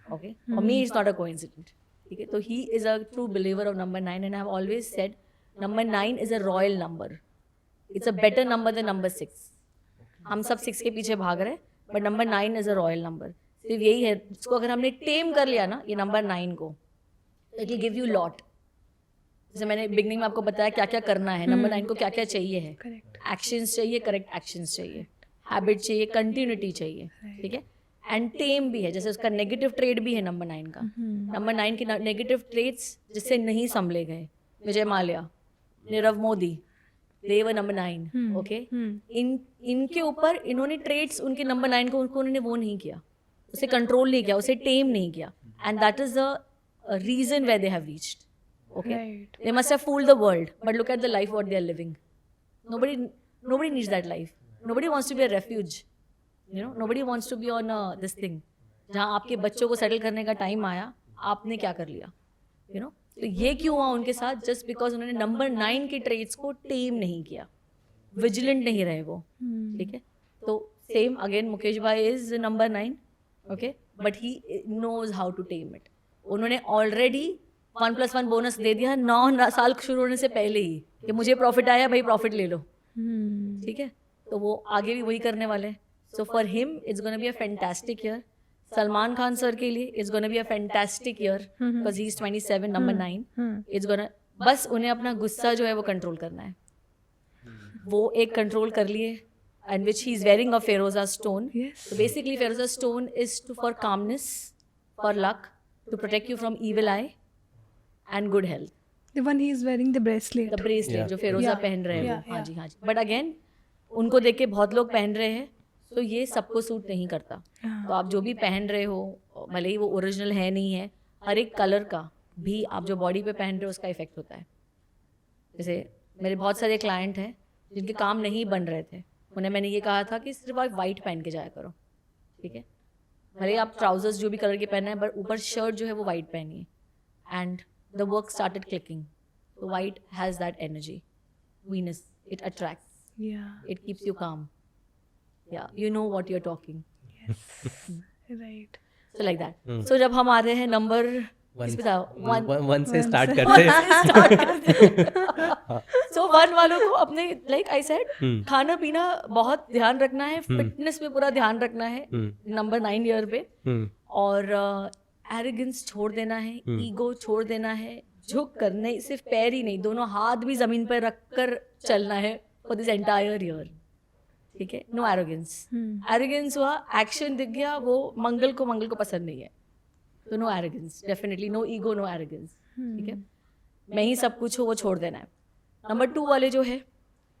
Okay, for me it's not a coincidence. ठीक है. तो he is a true believer of number 9 and I have always said number 9 is a royal number. It's a better number than number 6. हम सब 6 के पीछे भाग रहे हैं, but number 9 is a royal number. सिर्फ यही है, इसको अगर हमने टेम कर लिया ना, ये नंबर 9 को, it will give you lot. जैसे मैंने बिगनिंग में आपको बताया क्या क्या करना है. नंबर 9 को क्या क्या चाहिए है. एक्शंस चाहिए, करेक्ट एक्शंस चाहिए, हैबिट चाहिए, कंटिन्यूटी चाहिए. ठीक है. एंड टेम भी है. जैसे उसका नेगेटिव ट्रेड भी है नंबर 9 का. नंबर 9 के नेगेटिव ट्रेड्स जिससे नहीं संभले गए, Vijay Mallya, Nirav Modi, they were number 9. Okay, इनके ऊपर इन्होंने ट्रेड्स, उनके नंबर 9 को उन्होंने वो नहीं किया, उसे कंट्रोल नहीं किया, उसे टेम नहीं किया, and that is the reason where they have reached. Okay, they must have fooled the world, but look at the life what they are living. nobody needs that life. Nobody wants to be a refuge. You know, nobody wants to be on this thing. जहाँ आपके बच्चों को सेटल करने का टाइम आया, आपने क्या कर लिया. You know, तो ये क्यों हुआ उनके साथ? जस्ट बिकॉज उन्होंने नंबर 9 के ट्रेड्स को टेम नहीं किया, विजिलेंट नहीं रहे वो. ठीक है. तो सेम अगेन मुकेश भाई is number 9. Okay, but he knows how to tame it. उन्होंने ऑलरेडी 1+1 बोनस दे दिया 9 साल शुरू होने से पहले ही कि मुझे प्रॉफिट आया भाई, प्रॉफिट ले लो. ठीक है. तो वो आगे भी वही करने वाले. So for him it's gonna be a fantastic year. Salman Khan sir के लिए it's gonna be a fantastic year because he is 27, number 9. It's gonna, बस उन्हें अपना गुस्सा जो है वो कंट्रोल करना है. वो एक कंट्रोल कर लिए, and which he is wearing a फेरोजा स्टोन. So basically फेरोजा stone is for calmness, for luck, to protect you from evil eye and good health. The one he is wearing the bracelet. The bracelet जो फेरोजा पहन रहे हैं वो. हाँ जी, हाँ जी. बट अगेन उनको देख के बहुत लोग पहन रहे हैं, तो ये सबको सूट नहीं करता. तो आप जो भी पहन रहे हो, भले ही वो ओरिजिनल है नहीं है, हर एक कलर का भी आप जो बॉडी पे पहन रहे हो उसका इफेक्ट होता है. जैसे मेरे बहुत सारे क्लाइंट हैं जिनके काम नहीं बन रहे थे, उन्हें मैंने ये कहा था कि सिर्फ आप वाइट पहन के जाया करो. ठीक है. भले आप ट्राउजर्स जो भी कलर के पहनना है, बट ऊपर शर्ट जो है वो वाइट पहनिए. and the work started clicking. The white has that energy. Venus, it attracts. Yeah. It keeps you calm. Yeah, you know what you're talking. Yes. Right. So like that. So जब हम आ रहे हैं नंबर वन से स्टार्ट करते हैं. सो वन वालों को अपने लाइक आई सेड खाना पीना बहुत ध्यान रखना है, फिटनेस पे पूरा ध्यान रखना है नंबर 9 ईयर पे, और एरोगेंस छोड़ देना है, ईगो छोड़ देना है, झुक कर नहीं, सिर्फ पैर ही नहीं, दोनों हाथ भी जमीन पर रख कर चलना है फॉर दिस एंटायर ईयर. ठीक है, नो एरोगेंस. एरोगेंस हुआ, एक्शन दिख गया, वो मंगल को पसंद नहीं है, तो no arrogance, definitely no ego, no arrogance. ठीक है, मैं ही सब कुछ हूँ, वो छोड़ देना है. नंबर 2 वाले जो है,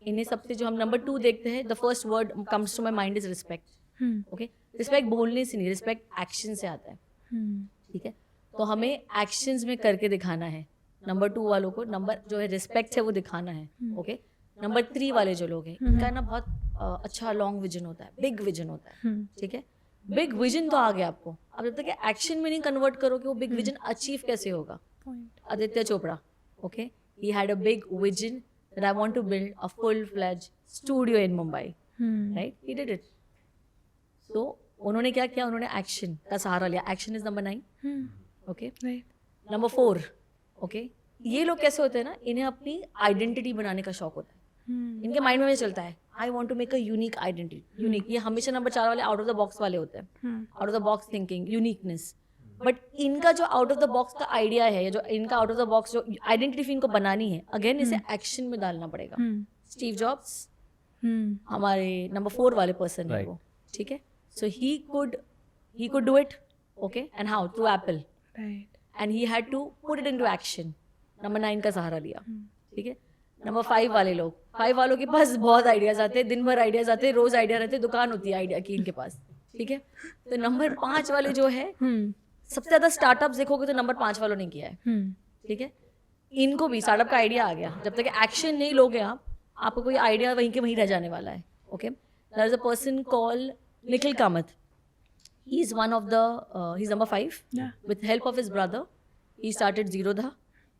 इन्हें सबसे जो हम नंबर 2 देखते हैं, the first word comes to my mind is respect. Okay, respect बोलने से नहीं, रिस्पेक्ट एक्शन से आता है. ठीक है, तो हमें एक्शंस में करके दिखाना है. नंबर 2 वालों को नंबर जो है रिस्पेक्ट है वो दिखाना है. ओके, नंबर 3 वाले जो लोग हैं, इनका ना बहुत अच्छा लॉन्ग विजन होता है, बिग विजन होता है. ठीक है, बिग विजन तो आ गया आपको, अब जब तक एक्शन में नहीं कन्वर्ट करोगे वो बिग विजन अचीव कैसे होगा. Aditya Chopra, okay, he had a big vision that I want to build a full-fledged studio in Mumbai. Right? He did it. So उन्होंने क्या किया, उन्होंने एक्शन का सहारा लिया. Action is number 9. Okay, number 4. Okay, ये लोग कैसे होते हैं ना, इन्हें अपनी आइडेंटिटी बनाने का शौक होता है. इनके माइंड में चलता है I want to make a unique identity. Unique, ये हमेशा नंबर 4 वाले आउट ऑफ द बॉक्स वाले होते हैं. Out of the box thinking, uniqueness. But इनका जो आउट ऑफ द बॉक्स का आइडिया है, जो इनका आउट ऑफ द बॉक्स जो आइडेंटिटी इनको बनानी है, अगेन इसे एक्शन में डालना पड़ेगा. स्टीव जॉब्स हमारे नंबर 4 वाले पर्सन है वो. ठीक है, so he could do it. Okay, and how, through Apple. And he had to put it into action. Number 9 का सहारा लिया. ठीक है, नंबर 5 वाले लोग, 5 वालों के पास बहुत आइडियाज आते हैं, दिन भर आइडियाज आते हैं, रोज आइडिया रहते हैं, दुकान होती है आइडिया की इनके पास. ठीक है, तो नंबर 5 वाले जो है, सबसे ज्यादा स्टार्टअप देखोगे तो नंबर 5 वालों ने किया है. ठीक है, इनको भी स्टार्टअप का आइडिया आ गया. जब तक एक्शन नहीं लोगे आप, आपको कोई आइडिया वहीं के वहीं रह जाने वाला है. Okay, there is a person called Nikhil Kamath. He is one of the, he is number 5. With help of his brother he started Zerodha,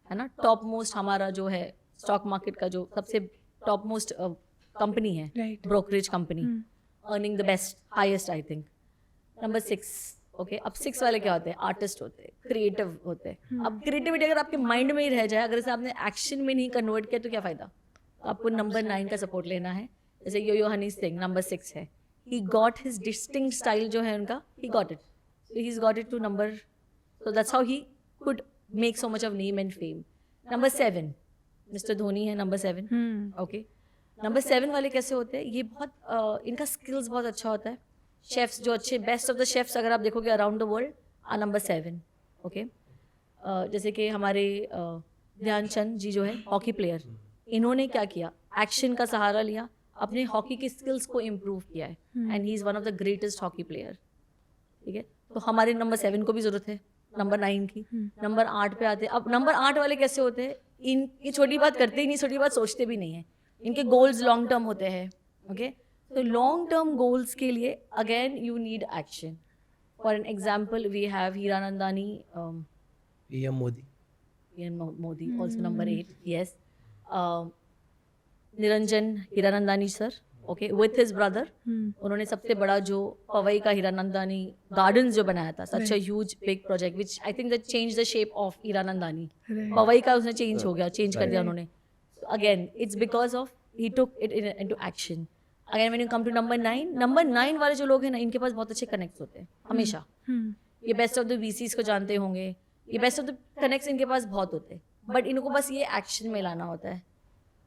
है ना, टॉप मोस्ट हमारा जो है स्टॉक मार्केट का जो सबसे टॉप मोस्ट कंपनी है, brokerage company, earning the best, highest I think. Number 6. Okay, अब 6 वाले क्या होते हैं, आर्टिस्ट होते हैं, क्रिएटिव होते हैं. अब क्रिएटिविटी अगर आपके माइंड में ही रह जाए, अगर इसे आपने एक्शन में नहीं कन्वर्ट किया तो क्या फायदा. तो आपको नंबर 9 का सपोर्ट लेना है. जैसे यो हनी सिंह नंबर 6 है. He got his distinct style जो है उनका, he got it. So he got it to number, so that's how he could make so much of name and fame. Number 7 mister Dhoni है, नंबर 7. ओके, नंबर 7 वाले कैसे होते हैं, ये बहुत इनका स्किल्स बहुत अच्छा होता है. शेफ्स जो अच्छे, बेस्ट ऑफ द शेफ्स अगर आप देखोगे around the world are number 7. Okay, जैसे कि हमारे ध्यानचंद जी जो है हॉकी प्लेयर, इन्होंने क्या किया, एक्शन का सहारा लिया, अपने हॉकी की स्किल्स को इम्प्रूव किया है, and he is one of the greatest hockey player. ठीक है, तो हमारे नंबर 7 को भी ज़रूरत है, नंबर 9 की. नंबर 8 पे आते हैं. अब नंबर 8 वाले कैसे होते हैं, इनकी छोटी बात करते ही नहीं, छोटी बात सोचते भी नहीं है. इनके गोल्स लॉन्ग टर्म होते हैं. ओके, तो लॉन्ग टर्म गोल्स के लिए again you need action. For an example we have Hiranandani, PM Modi also number 8. Yes, Niranjan Hiranandani sir, okay, with his brother. उन्होंने सबसे बड़ा जो पवई का हीरानंदानी गार्डन्स जो बनाया था, such a huge big project which I think that change the shape of Hiranandani. Powai का उसने चेंज हो गया, चेंज कर दिया उन्होंने. Again it's because of he took it into action. Again when you come to number 9, number 9 वाले जो लोग हैं ना, इनके पास बहुत अच्छे कनेक्ट्स होते हैं हमेशा. ये बेस्ट ऑफ द VCs को जानते होंगे, ये बेस्ट ऑफ द कनेक्ट्स इनके पास बहुत होते हैं, बट इनको बस ये एक्शन में लाना होता है.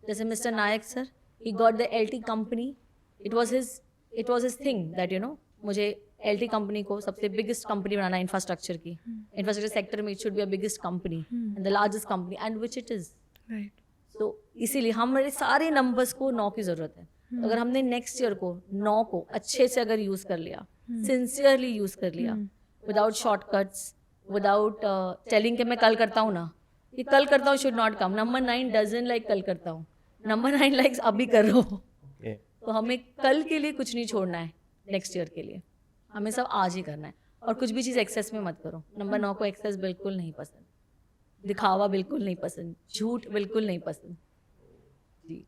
जैसे mister Nayak sir, he got the LT company. It was his thing that मुझे LT कंपनी को सबसे बिगेस्ट कंपनी बनाना है इंफ्रास्ट्रक्चर की. इंफ्रास्ट्रक्चर सेक्टर में it should be a biggest company and the largest company, and which it is. तो इसीलिए हमारे सारे नंबर्स को 9 की ज़रूरत है. तो अगर हमने नेक्स्ट ईयर को 9 को अच्छे से अगर यूज़ कर लिया, सिंसियरली यूज़ कर लिया, विदाउट शॉर्टकट्स, विदाउट टेलिंग कि मैं कल करता हूँ ना, ये कल करता हूँ should not come. Number 9 doesn't like कल करता हूँ, नंबर 9 लाइक्स अभी कर रहा हूँ. तो हमें कल के लिए कुछ नहीं छोड़ना है, नेक्स्ट ईयर के लिए हमें सब आज ही करना है. और कुछ भी चीज़ एक्सेस में मत करो. नंबर 9 को एक्सेस बिल्कुल नहीं पसंद. दिखावा बिल्कुल नहीं पसंद, झूठ बिल्कुल नहीं पसंद जी।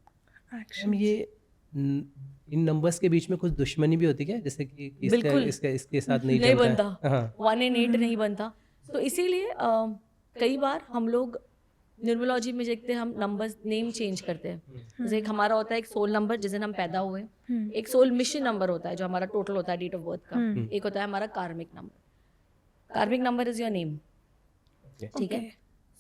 एक्शन मैम ये इन नंबर्स के बीच में कुछ दुश्मनी भी होती है क्या, जैसे कि बिल्कुल। इसके साथ नहीं नहीं चलता है? बनता, हाँ 1 and 8 नहीं बनता। तो इसीलिए कई बार हम लोग न्यूमरोलॉजी में देखते हैं, हम नंबर्स नेम चेंज करते हैं। जैसे एक हमारा होता है एक सोल नंबर जिस दिन हम पैदा हुए हैं, एक सोल मिशन नंबर होता है जो हमारा टोटल होता है डेट ऑफ बर्थ का, एक होता है हमारा कार्मिक number. Karmic number is your name, ठीक है।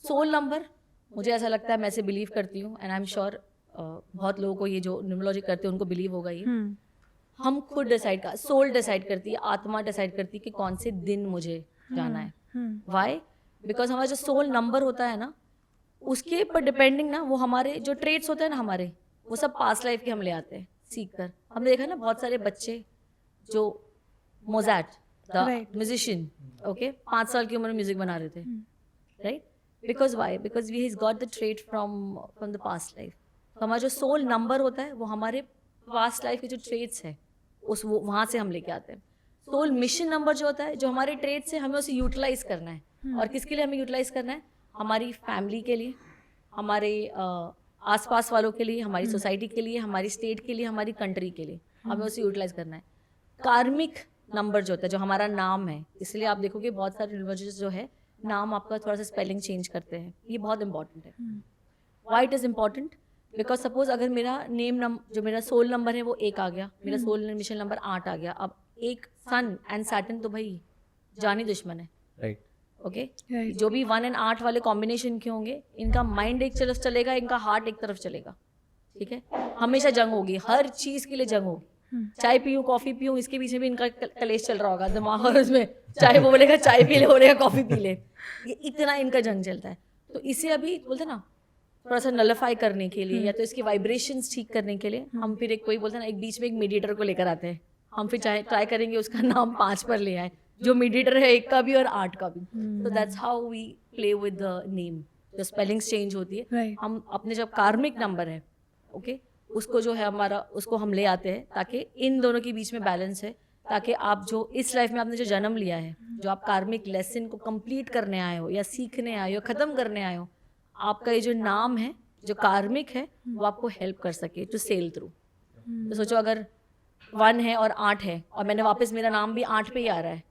सोल नंबर मुझे ऐसा लगता है, मैं ऐसे बिलीव करती हूँ एंड आई एम श्योर बहुत लोगों को ये जो न्यूमरोलॉजी करते हैं उनको बिलीव होगा ये, हम खुद डिसाइड कर, सोल डिसाइड करती है, आत्मा डिसाइड करती है कि कौन से दिन मुझे जाना है। वाई? बिकॉज हमारा जो सोल नंबर होता है ना, उसके पर डिपेंडिंग ना, वो हमारे जो ट्रेड्स होते हैं ना हमारे, वो सब पास्ट लाइफ के हम ले आते हैं सीख कर। हमने देखा ना बहुत सारे बच्चे जो मोज़ार्ट द म्यूजिशियन, ओके, 5 साल की उम्र में म्यूजिक बना रहे थे, right? Because why? Because we has got the trade from the past life. तो हमारा जो सोल नंबर होता है वो हमारे पास्ट लाइफ के जो ट्रेड्स है उस वो वहाँ से हम लेके आते हैं। सोल मिशन नंबर जो होता है, जो हमारे ट्रेड्स है, हमें उसे यूटिलाइज करना है। और किसके लिए हमें यूटिलाइज करना है? हमारी फैमिली के लिए, हमारे आसपास वालों के लिए, हमारी सोसाइटी के लिए, हमारी स्टेट के लिए, हमारी कंट्री के लिए, हमें उसे यूटिलाइज करना है। कार्मिक नंबर जो होता है, जो हमारा नाम है, इसलिए आप देखोगे बहुत सारे न्यूमरोलॉजिस्ट जो है नाम आपका थोड़ा सा स्पेलिंग चेंज करते हैं। ये बहुत इंपॉर्टेंट है। Why it is important? Because suppose अगर मेरा जो मेरा सोल नंबर है वो 1 आ गया, मेरा सोल मिशन नंबर 8 आ गया, अब एक सन एंड सैटर्न तो भाई जानी दुश्मन है, राइट। ओके। जो भी 1 and 8 वाले कॉम्बिनेशन के होंगे, इनका माइंड एक तरफ चलेगा, इनका हार्ट एक तरफ चलेगा, ठीक है। हमेशा जंग होगी, हर चीज़ के लिए जंग होगी। चाय पीऊँ, कॉफ़ी पीऊँ, इसके पीछे भी इनका कलेश चल रहा होगा दिमाग, और उसमें चाहे वो बोलेगा चाय पी ले, बोलेगा कॉफ़ी पी ले, ये इतना इनका जंग चलता है। तो इसे अभी बोलते ना थोड़ा सा नलिफाई करने के लिए, या तो इसके वाइब्रेशंस ठीक करने के लिए, हम फिर एक कोई बोलते हैं ना, एक बीच में एक मीडिएटर को लेकर आते हैं। हम फिर ट्राई करेंगे उसका नाम 5 पर ले आए, जो मीडिएटर है 1 का भी और 8 का भी। तो that's how we play with the name, जो स्पेलिंग्स चेंज होती है। हम अपने जब कार्मिक नंबर है, ओके, उसको जो है हमारा, उसको हम ले आते हैं ताकि इन दोनों के बीच में बैलेंस है, ताकि आप जो इस लाइफ में आपने जो जन्म लिया है, जो आप कार्मिक लेसन को कंप्लीट करने आए हो या सीखने आए हो, ख़त्म करने आए हो, आपका ये जो नाम है जो कार्मिक है वो आपको हेल्प कर सके टू सेल थ्रू। तो सोचो अगर 1 है और 8 है और मैंने वापस मेरा नाम भी 8 पे ही आ रहा है,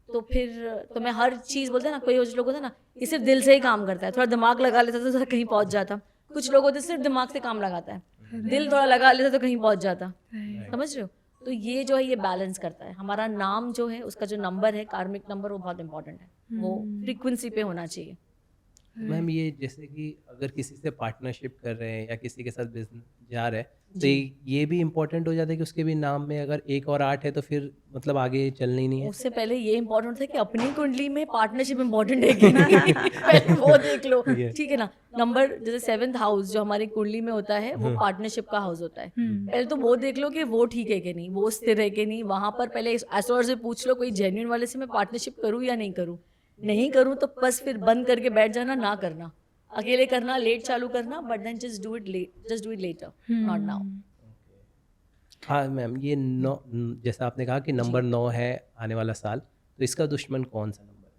तो फिर तो मैं हर चीज़ बोलते हैं ना, कोई लोग होते हैं ना कि सिर्फ दिल से ही काम करता है, थोड़ा दिमाग लगा लेता तो कहीं पहुंच जाता। कुछ लोग होते हैं सिर्फ दिमाग से काम लगाता है, दिल थोड़ा लगा लेता तो कहीं पहुंच जाता। समझ रहे हो? तो ये जो है ये बैलेंस करता है। हमारा नाम जो है, उसका जो नंबर है कार्मिक नंबर, वो बहुत इंपॉर्टेंट है, वो फ्रीक्वेंसी पे होना चाहिए। मैम ये जैसे कि अगर किसी से पार्टनरशिप कर रहे हैं या किसी के साथ बिजनेस जा रहे हैं, तो ये भी इम्पोर्टेंट हो जाता है कि उसके भी नाम में अगर 1 और 8 है तो फिर मतलब आगे चलना ही नहीं है। उससे पहले ये इम्पोर्टेंट था कि अपनी कुंडली में पार्टनरशिप इम्पोर्टेंट है कि नहीं, पहले वो देख लो, ठीक है ना। नंबर जैसे 7th हाउस जो हमारी कुंडली में होता है वो पार्टनरशिप का हाउस होता है। पहले तो वो देख लो कि वो ठीक है कि नहीं, वो स्थिर है कि नहीं। वहाँ पर पहले एस्ट्रोलॉजर से पूछ लो कोई जेन्युइन वाले से मैं पार्टनरशिप करूँ या नहीं करूँ। नहीं करूँ तो बस फिर बंद करके बैठ जाना, ना करना, अकेले करना, लेट चालू करना, but then just do it later, not now. हाँ मैम, ये 9 जैसा आपने कहा कि नंबर 9 है आने वाला साल, तो इसका दुश्मन कौन सा नंबर है?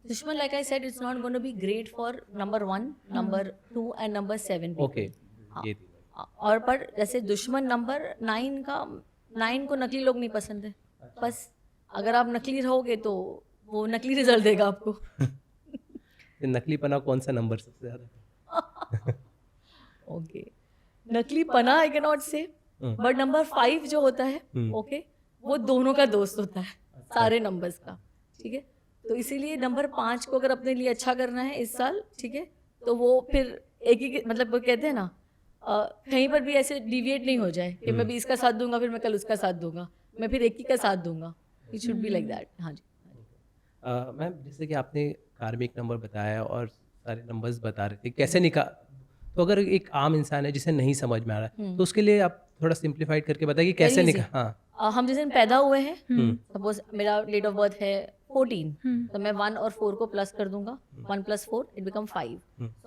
दुश्मन, like I said, it's not going to be great for number 1, number 2 and number 7 people. Okay, ये और पर जैसे दुश्मन नंबर 9 को नकली लोग नहीं पसंद है। बस अगर आप नकली रहोगे तो वो नकली रिजल्ट देगा आपको। ये नकलीपना कौन सा नंबर सबसे ज़्यादा? ओके, नकलीपना आई कैन नॉट से, बट नंबर 5 जो होता है, ओके, वो दोनों का दोस्त होता है, सारे नंबर्स का, ठीक है। तो इसीलिए नंबर 5 को अगर अपने लिए अच्छा करना है इस साल, ठीक है, तो वो फिर एक ही, मतलब वो कहते हैं ना, कहीं पर भी ऐसे डिविएट नहीं हो जाए कि मैं भी इसका साथ दूंगा फिर मैं कल उसका साथ दूंगा, मैं फिर एक ही का साथ दूंगा। It should be like that. हाँ जी। मैम जैसे कि आपने कार्मिक नंबर बताया और सारे नंबर्स बता रहे थे, कैसे तो अगर एक आम इंसान है जिसे नहीं समझ में आ रहा है, तो उसके लिए आप थोड़ा सिंप्लीफाइड करके बताइए कि कैसे हाँ। हम जिस दिन पैदा हुए हैं, सपोज मेरा डेट ऑफ बर्थ है 14, तो मैं 1 और 4 को प्लस कर दूंगा, 1 + 4 इट बिकम 5।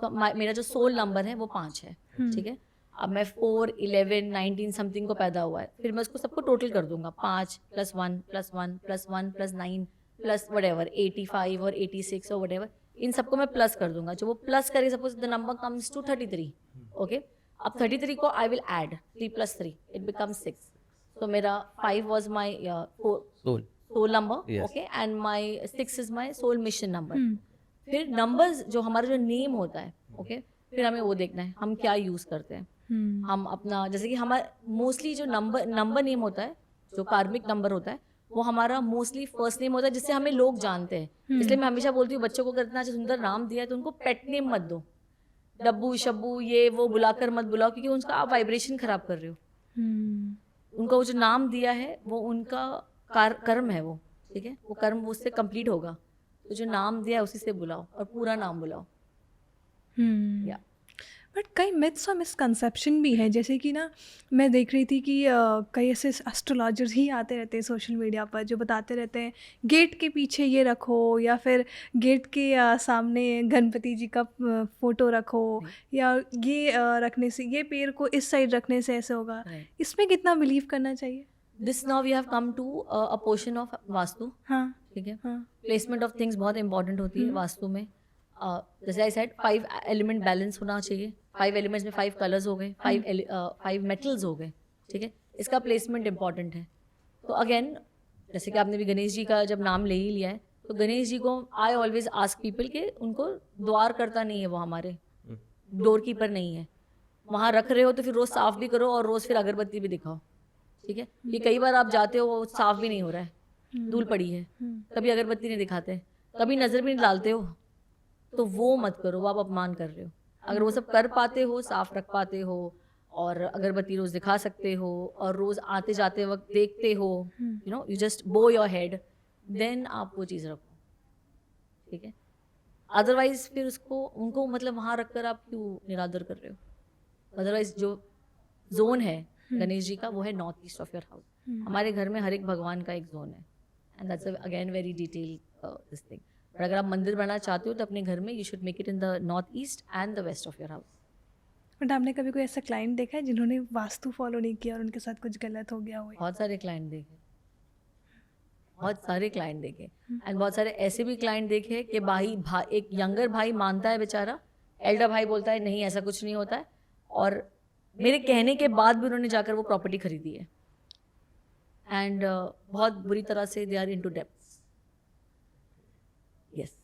तो मेरा जो सोल नंबर है वो 5 है, ठीक है। अब मैं 4, 11, 19 समथिंग को पैदा हुआ है, फिर मैं उसको सबको टोटल कर दूंगा, 5 + 1 + 1 + 1 + 9 प्लस वटेवर 85 और 86 और वटेवर, इन सबको मैं प्लस कर दूंगा, जो वो प्लस करे, suppose the number comes to 33, okay, अब 33 को I will add 3 + 3, it becomes 6, तो मेरा 5 was my soul number, Yes. Okay, and my 6 is my soul mission number. फिर नंबर्स जो हमारा जो नेम होता है, ओके, फिर हमें वो देखना है हम क्या यूज करते हैं। हम अपना, जैसे कि हमारा मोस्टली जो नंबर नेम होता है, जो कार्मिक नंबर होता है, वो हमारा मोस्टली फर्स्ट नेम होता है, जिससे हमें लोग जानते हैं। इसलिए मैं हमेशा बोलती हूँ बच्चों को, अगर इतना अच्छा सुंदर नाम दिया है तो उनको पेट नेम मत दो, डब्बू शब्बू ये वो बुलाकर मत बुलाओ, क्योंकि उनका आप वाइब्रेशन खराब कर रहे हो। उनका वो जो नाम दिया है वो उनका कर्म है, वो ठीक है, वो कर्म वो उससे कंप्लीट होगा, तो जो नाम दिया है उसी से बुलाओ और पूरा नाम बुलाओ। या बट कई मिथ्स और मिसकंसेप्शन भी है, जैसे कि ना मैं देख रही थी कि कई ऐसे एस्ट्रोलॉजर्स ही आते रहते हैं सोशल मीडिया पर जो बताते रहते हैं गेट के पीछे ये रखो, या फिर गेट के सामने गणपति जी का फोटो रखो, या ये रखने से, ये पेड़ को इस साइड रखने से ऐसे होगा। इसमें कितना बिलीव करना चाहिए? This now we have come to a portion of vastu, हाँ ठीक है। हाँ प्लेसमेंट ऑफ थिंग्स बहुत इंपॉर्टेंट होती है वास्तु में। जैसे आई सेड 5 एलिमेंट बैलेंस होना चाहिए, 5 एलिमेंट्स में 5 कलर्स हो गए, 5 मेटल्स हो गए, ठीक है, इसका प्लेसमेंट इंपॉर्टेंट है। तो अगेन, जैसे कि आपने भी गणेश जी का जब नाम ले ही लिया है, तो गणेश जी को आई ऑलवेज आस्क पीपल के उनको द्वार करता नहीं है, वो हमारे डोर कीपर नहीं है। वहाँ रख रहे हो तो फिर रोज़ साफ भी करो और रोज़ फिर अगरबत्ती भी दिखाओ, ठीक है। ये कई बार आप जाते हो वो साफ भी नहीं हो रहा है, धूल पड़ी है, कभी अगरबत्ती नहीं दिखाते, कभी नज़र भी नहीं डालते हो, तो वो मत करो, वो आप अपमान कर रहे हो। अगर वो सब कर पाते हो, साफ रख पाते हो, और अगरबत्ती रोज दिखा सकते हो, और रोज आते जाते वक्त देखते हो, यू नो, यू जस्ट बो योर हेड, देन आप वो चीज़ रखो, ठीक है। अदरवाइज फिर उसको उनको मतलब वहाँ रखकर आप क्यों निरादर कर रहे हो? अदरवाइज जो जोन है गणेश जी का, वो है north east of your house. हमारे घर में हर एक भगवान का एक जोन है, and that's again very detail this thing. और अगर आप मंदिर बनाना चाहते हो तो अपने घर में you should make it in the north east and the west of your house. But आपने कभी कोई ऐसा क्लाइंट देखा है जिन्होंने वास्तु फॉलो नहीं किया और उनके साथ कुछ गलत हो गया हो? बहुत सारे क्लाइंट देखे, बहुत सारे क्लाइंट देखे, एंड बहुत सारे ऐसे भी क्लाइंट देखे कि एक यंगर भाई मानता है बेचारा, एल्डर भाई बोलता है नहीं ऐसा कुछ नहीं होता है, और मेरे कहने के बाद भी उन्होंने जाकर वो प्रॉपर्टी खरीदी है, एंड बहुत बुरी तरह से they are into depths. Yes,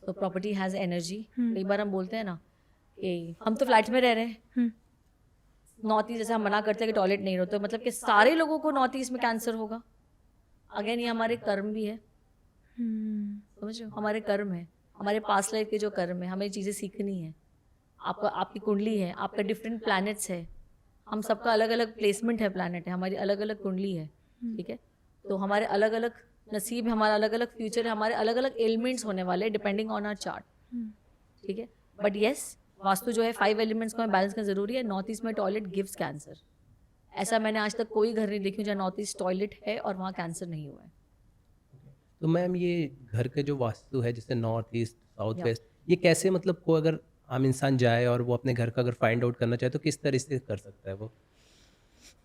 तो प्रॉपर्टी हैज एनर्जी। कई बार हम बोलते हैं ना कि हम तो फ्लैट में रह रहे हैं, नॉर्थ ईस्ट जैसे हम मना करते हैं कि टॉयलेट नहीं होता, मतलब कि सारे लोगों को नॉर्थ ईस्ट में कैंसर होगा। अगेन ये हमारे कर्म भी है, समझ रहे हो, हमारे कर्म है, हमारे पास्ट लाइफ के जो कर्म है, हमें चीज़ें सीखनी है। आपकी कुंडली है, आपका डिफरेंट प्लैनेट्स है, हम सबका अलग अलग प्लेसमेंट है, प्लैनेट है, हमारी अलग अलग कुंडली है, ठीक है। तो हमारे अलग अलग नसीब है, हमारा अलग अलग फ्यूचर है, हमारे अलग अलग एलिमेंट्स होने वाले डिपेंडिंग ऑन आवर चार्ट, ठीक है। बट येस, वास्तु जो है 5 एलिमेंट्स को बैलेंस करना जरूरी है। नॉर्थ ईस्ट में टॉयलेट गिव्स कैंसर, ऐसा मैंने आज तक कोई घर नहीं देखी जहाँ नॉर्थ ईस्ट टॉयलेट है और वहाँ कैंसर नहीं हुआ है। तो मैम ये घर के जो वास्तु है जैसे नॉर्थ ईस्ट साउथ वेस्ट, ये कैसे मतलब को अगर आम इंसान जाए और वो अपने घर का अगर फाइंड आउट करना चाहे तो किस तरह से कर सकता है? वो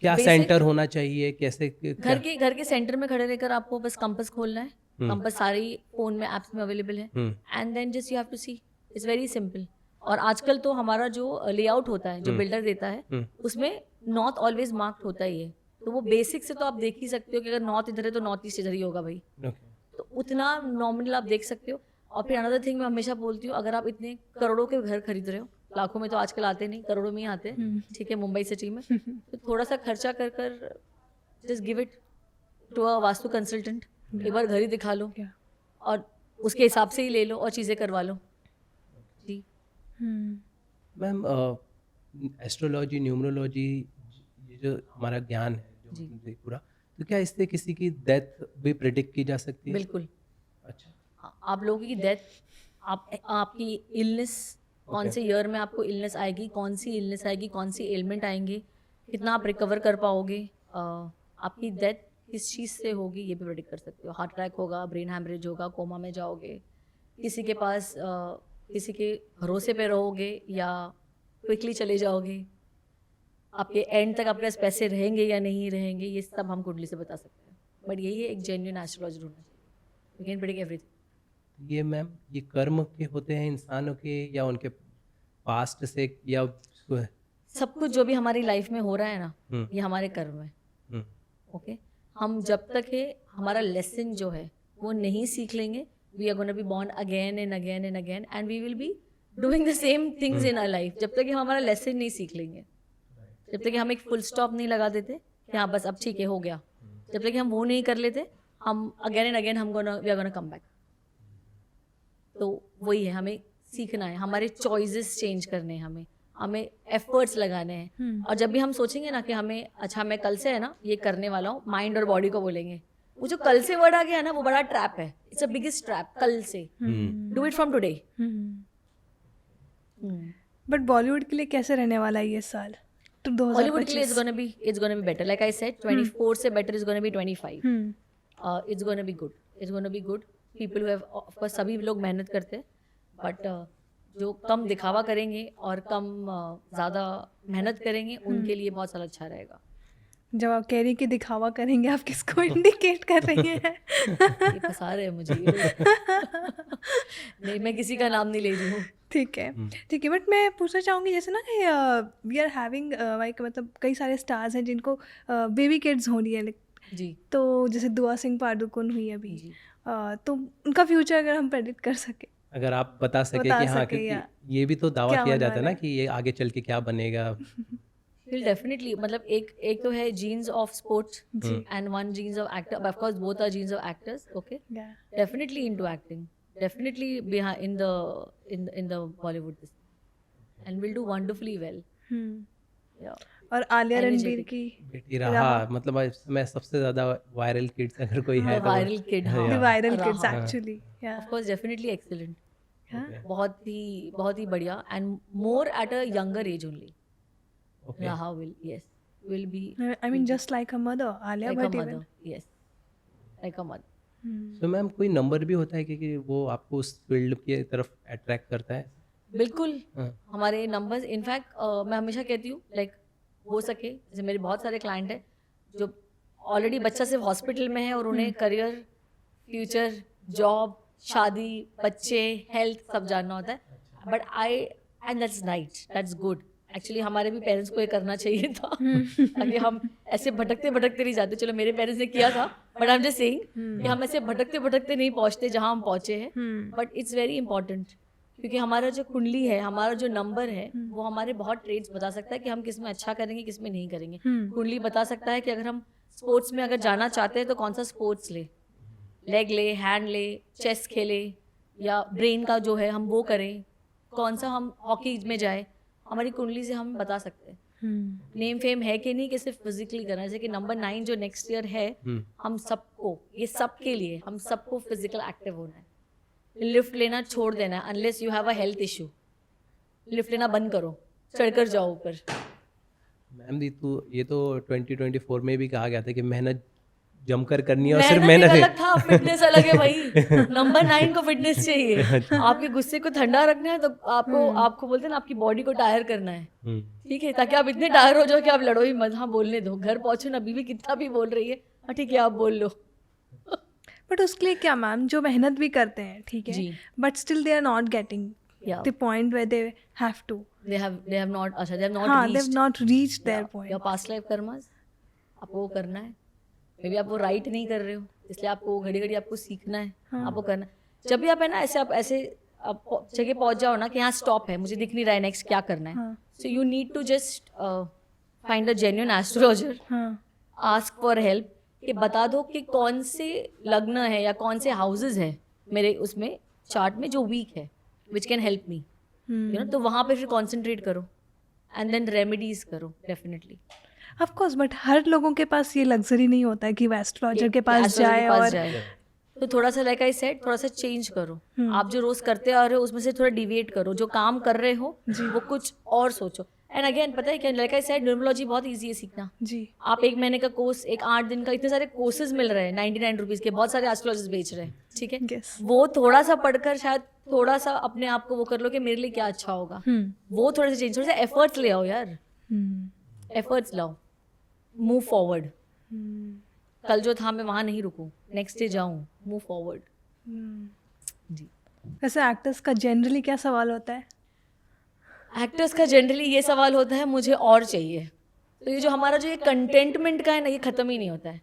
क्या सेंटर होना चाहिए, कैसे घर के सेंटर में खड़े रहकर आपको बस कंपास खोलना है, कंपास सारी फोन में एप्स में अवेलेबल है, and then just you have to see, it's very simple. और आजकल तो हमारा जो लेआउट होता है जो बिल्डर देता है उसमें नॉर्थ ऑलवेज मार्क्ड होता ही है, तो वो बेसिक से तो आप देख ही सकते हो कि अगर नॉर्थ इधर है तो नॉर्थ ईस्ट इधर ही होगा भाई, तो उतना नॉमिनल आप देख सकते हो। और फिर अनदर थिंग मैं हमेशा बोलती हूँ, अगर आप इतने करोड़ों के घर खरीद रहे हो, लाखों में तो आजकल आते नहीं, करोड़ों में ही आते हैं, ठीक है, मुंबई सिटी में, तो थोड़ा सा खर्चा कर कर just give it to a vastu consultant, एक बार घर ही दिखा लो और उसके हिसाब से ही ले लो और चीज़ें करवा लो जी। मैम एस्ट्रोलॉजी, न्यूमरोलॉजी, ये जो हमारा ज्ञान है जो पूरा, तो क्या इससे किसी की डेथ भी प्रेडिक्ट की जा सकती है? बिल्कुल। अच्छा, आप लोगों की डेथ, आपकी इलनेस, कौन से ईयर में आपको इलनेस आएगी, कौन सी इलनेस आएगी, कौन सी एलिमेंट आएंगे, कितना आप रिकवर कर पाओगे, आपकी डेथ किस चीज़ से होगी ये भी प्रेडिक्ट कर सकते हो। हार्ट अटैक होगा, ब्रेन हैमरेज होगा, कोमा में जाओगे, किसी के पास किसी के भरोसे पे रहोगे या क्विकली चले जाओगे, आपके एंड तक आपके पास पैसे रहेंगे या नहीं रहेंगे, ये सब हम कुंडली से बता सकते हैं। बट यही है, एक जेन्युइन एस्ट्रोलॉजर होना चाहिए, यू कैन प्रेडिक्ट एवरीथिंग। ये मैम ये कर्म के होते हैं इंसानों के या उनके पास्ट से या सब कुछ जो भी हमारी लाइफ में हो रहा है ना, हम्म, ये हमारे कर्म है। हम्म, ओके, हम जब तक है हमारा लेसन जो है वो नहीं सीख लेंगे, we are gonna be born again and again and again and we will be doing the same things in our life. जब तक कि हम हमारा लेसन नहीं सीख लेंगे, जब तक कि हम एक फुल स्टॉप नहीं लगा देते कि हाँ बस अब ठीक है हो गया, जब तक कि हम वो नहीं कर लेते, हम again and again we are gonna come back. तो वही है, हमें सीखना है, हमारे चॉइसेस चेंज करने हैं, हमें एफर्ट्स लगाने हैं। और जब भी हम सोचेंगे ना कि हमें अच्छा मैं कल से है ना ये करने वाला हूँ, माइंड और बॉडी को बोलेंगे, वो जो कल से वर्ड आ गया ना वो बड़ा ट्रैप है, इट्स अ बिगेस्ट ट्रैप। कल से do it from today. But Bollywood के लिए कैसे रहने वाला है ये साल तो 2025? हॉलीवुड के लिए it's gonna be better, like I said 24 से better is gonna be 25। It's gonna be good, it's gonna be good. People who have, of course सभी लोग मेहनत करते हैं, बट जो कम दिखावा करेंगे और कम ज़्यादा मेहनत करेंगे उनके लिए बहुत सारा अच्छा रहेगा। जब आप कह रही कि दिखावा करेंगे, आप किसको इंडिकेट कर रही हैं? ये फंसा रहे हैं मुझे ये लोग। नहीं, मैं किसी का नाम नहीं ले रही हूँ। ठीक है, ठीक है। बट मैं पूछना चाहूँगी जैसे ना कि वी आर हैविंग लाइक मतलब कई सारे स्टार्स हैं जिनको बेबी किड्स हो रही है like, जी तो जैसे दुआ सिंह पादुकोण हुई अभी, जी। तो उनका फ्यूचर अगर हम प्रेडिक्ट कर सके, अगर आप बता सके बता कि हाँ, सके या क्योंकि ये भी तो दावा क्या किया होने जाता है वाला ना कि ये आगे चल के क्या बनेगा। विल डेफिनेटली, मतलब एक तो है genes of sports and one genes of actor, of course both are genes of actors. Okay, या definitely into acting, definitely behind in the Bollywood this, and will do wonderfully well. Yeah, और आलिया रणबीर Energetic. की बेटी रहा मतलब इस समय सबसे ज्यादा वायरल किड्स अगर कोई है the तो viral kid, हाँ, हाँ, द वायरल किड्स रहा। एक्चुअली, या Of course, definitely excellent. Okay. बहुत ही बढ़िया, and more at a younger age only. Okay. Raha will be I mean just like a mother, Alia like a Bhatt mother. Even. Yes, like a mother. तो मैम कोई नंबर भी होता है कि वो आपको उस फील्ड की तरफ अट्रैक्ट करता है? बिल्कुल, हाँ, हमारे नंबर्स, इनफैक्ट मैं हमेशा कहती हूँ लाइक हो सके, जैसे मेरे बहुत सारे क्लाइंट हैं जो ऑलरेडी बच्चा सिर्फ हॉस्पिटल में है और उन्हें करियर, फ्यूचर, जॉब, शादी, बच्चे, हेल्थ सब जानना होता है, but and that's nice, that's good. Actually हमारे भी पेरेंट्स को ये करना चाहिए था ताकि हम ऐसे भटकते भटकते नहीं जाते। चलो मेरे पेरेंट्स ने किया था, but I am just saying कि हम ऐसे भटकते भटकते नहीं पहुंचते जहां हम पहुंचे हैं। बट इट्स वेरी इंपॉर्टेंट, क्योंकि हमारा जो कुंडली है, हमारा जो नंबर है, वो हमारे बहुत ट्रेड्स बता सकता है कि हम किस में अच्छा करेंगे, किस में नहीं करेंगे। कुंडली बता सकता है कि अगर हम स्पोर्ट्स में अगर जाना चाहते हैं तो कौन सा स्पोर्ट्स ले, लेग ले, हैंड ले, चेस खेले, या ब्रेन का जो है हम वो करें, कौन सा हम हॉकी में जाए, हमारी कुंडली से हम बता सकते हैं। नेम फेम है कि नहीं, कि सिर्फ फिजिकली करना है। जैसे कि नंबर 9 जो नेक्स्ट ईयर है, हम सबको, ये सबके लिए, हम सबको फिजिकल एक्टिव होना है। लिफ्ट लेना छोड़ देना है, unless you have a health issue. Lift लेना बंद करो, चढ़कर जाओ ऊपर। मैम ये तो 2024 में भी कहा गया था कि मेहनत जमकर करनी है और सिर्फ मेहनत मेहनत अलग था, फिटनेस अलग है भाई। नंबर 9 को फिटनेस चाहिए। आपके गुस्से को ठंडा रखना है तो आपको बोलते हैं ना, आपकी बॉडी को टायर करना है, ठीक है, ताकि आप इतने टायर हो जाओ कि आप लड़ो ही मत। हाँ, बोलने दो, घर पहुंचो ना, बीवी कितना भी बोल रही है, हाँ ठीक है आप बोल लो। बट उसके लिए क्या मैम, जो मेहनत भी करते हैं, ठीक है, जी। But still they are not getting Yeah. The point where they have to, they have not अच्छा they have not हाँ, they have reached not reached there your point. past life कर्मस। आपको वो करना है, मे बी आप वो राइट नहीं कर रहे हो, इसलिए आपको घड़ी घड़ी आपको सीखना है, आपको करना है। जब भी आप है ना ऐसे आप जगह पहुंच जाओ ना कि यहाँ स्टॉप है, मुझे दिख नहीं रहा है नेक्स्ट क्या करना है, so you need to just find a genuine astrologer, ask for help, कि बता दो कि कौन से लग्न है या कौन से हाउसेज है मेरे उसमें चार्ट में जो वीक है, which can help me, you know. तो वहाँ पे फिर कॉन्सेंट्रेट करो एंड देन रेमेडीज करो डेफिनेटली। ऑफ कोर्स, बट हर लोगों के पास ये लग्जरी नहीं होता है कि वो एस्ट्रोलॉजर के पास जाए और तो थोड़ा सा लाइक आई सेड, थोड़ा सा चेंज करो। आप जो रोज करते आ रहे हो उसमें से थोड़ा डिविएट करो, जो काम कर रहे हो वो कुछ और सोचो। एंड अगेन पता है क्या, लाइक आई सेड, न्यूमरोलॉजी बहुत ईजी है सीखना। जी, आप 1 महीने का कोर्स, 8 दिन का, इतने सारे कोर्सेज मिल रहे हैं 99 रुपीज के, बहुत सारे एस्ट्रोलॉजर्स बेच रहे हैं, ठीक है। Yes. वो थोड़ा सा पढ़कर शायद थोड़ा सा अपने आप को वो कर लो कि मेरे लिए क्या अच्छा होगा, वो थोड़ा सा चेंज, थोड़ा सा एफर्ट्स ले आओ यार, एफर्ट्स लाओ, मूव फॉरवर्ड। कल जो था मैं वहाँ नहीं रुकूं, नेक्स्ट डे जाऊँ, मूव फॉरवर्ड। जी। वैसे एक्टर्स का जनरली क्या सवाल होता है? एक्टर्स का जनरली ये सवाल होता है मुझे और चाहिए। तो ये जो हमारा जो ये कंटेंटमेंट का है ना, ये ख़त्म ही नहीं होता है,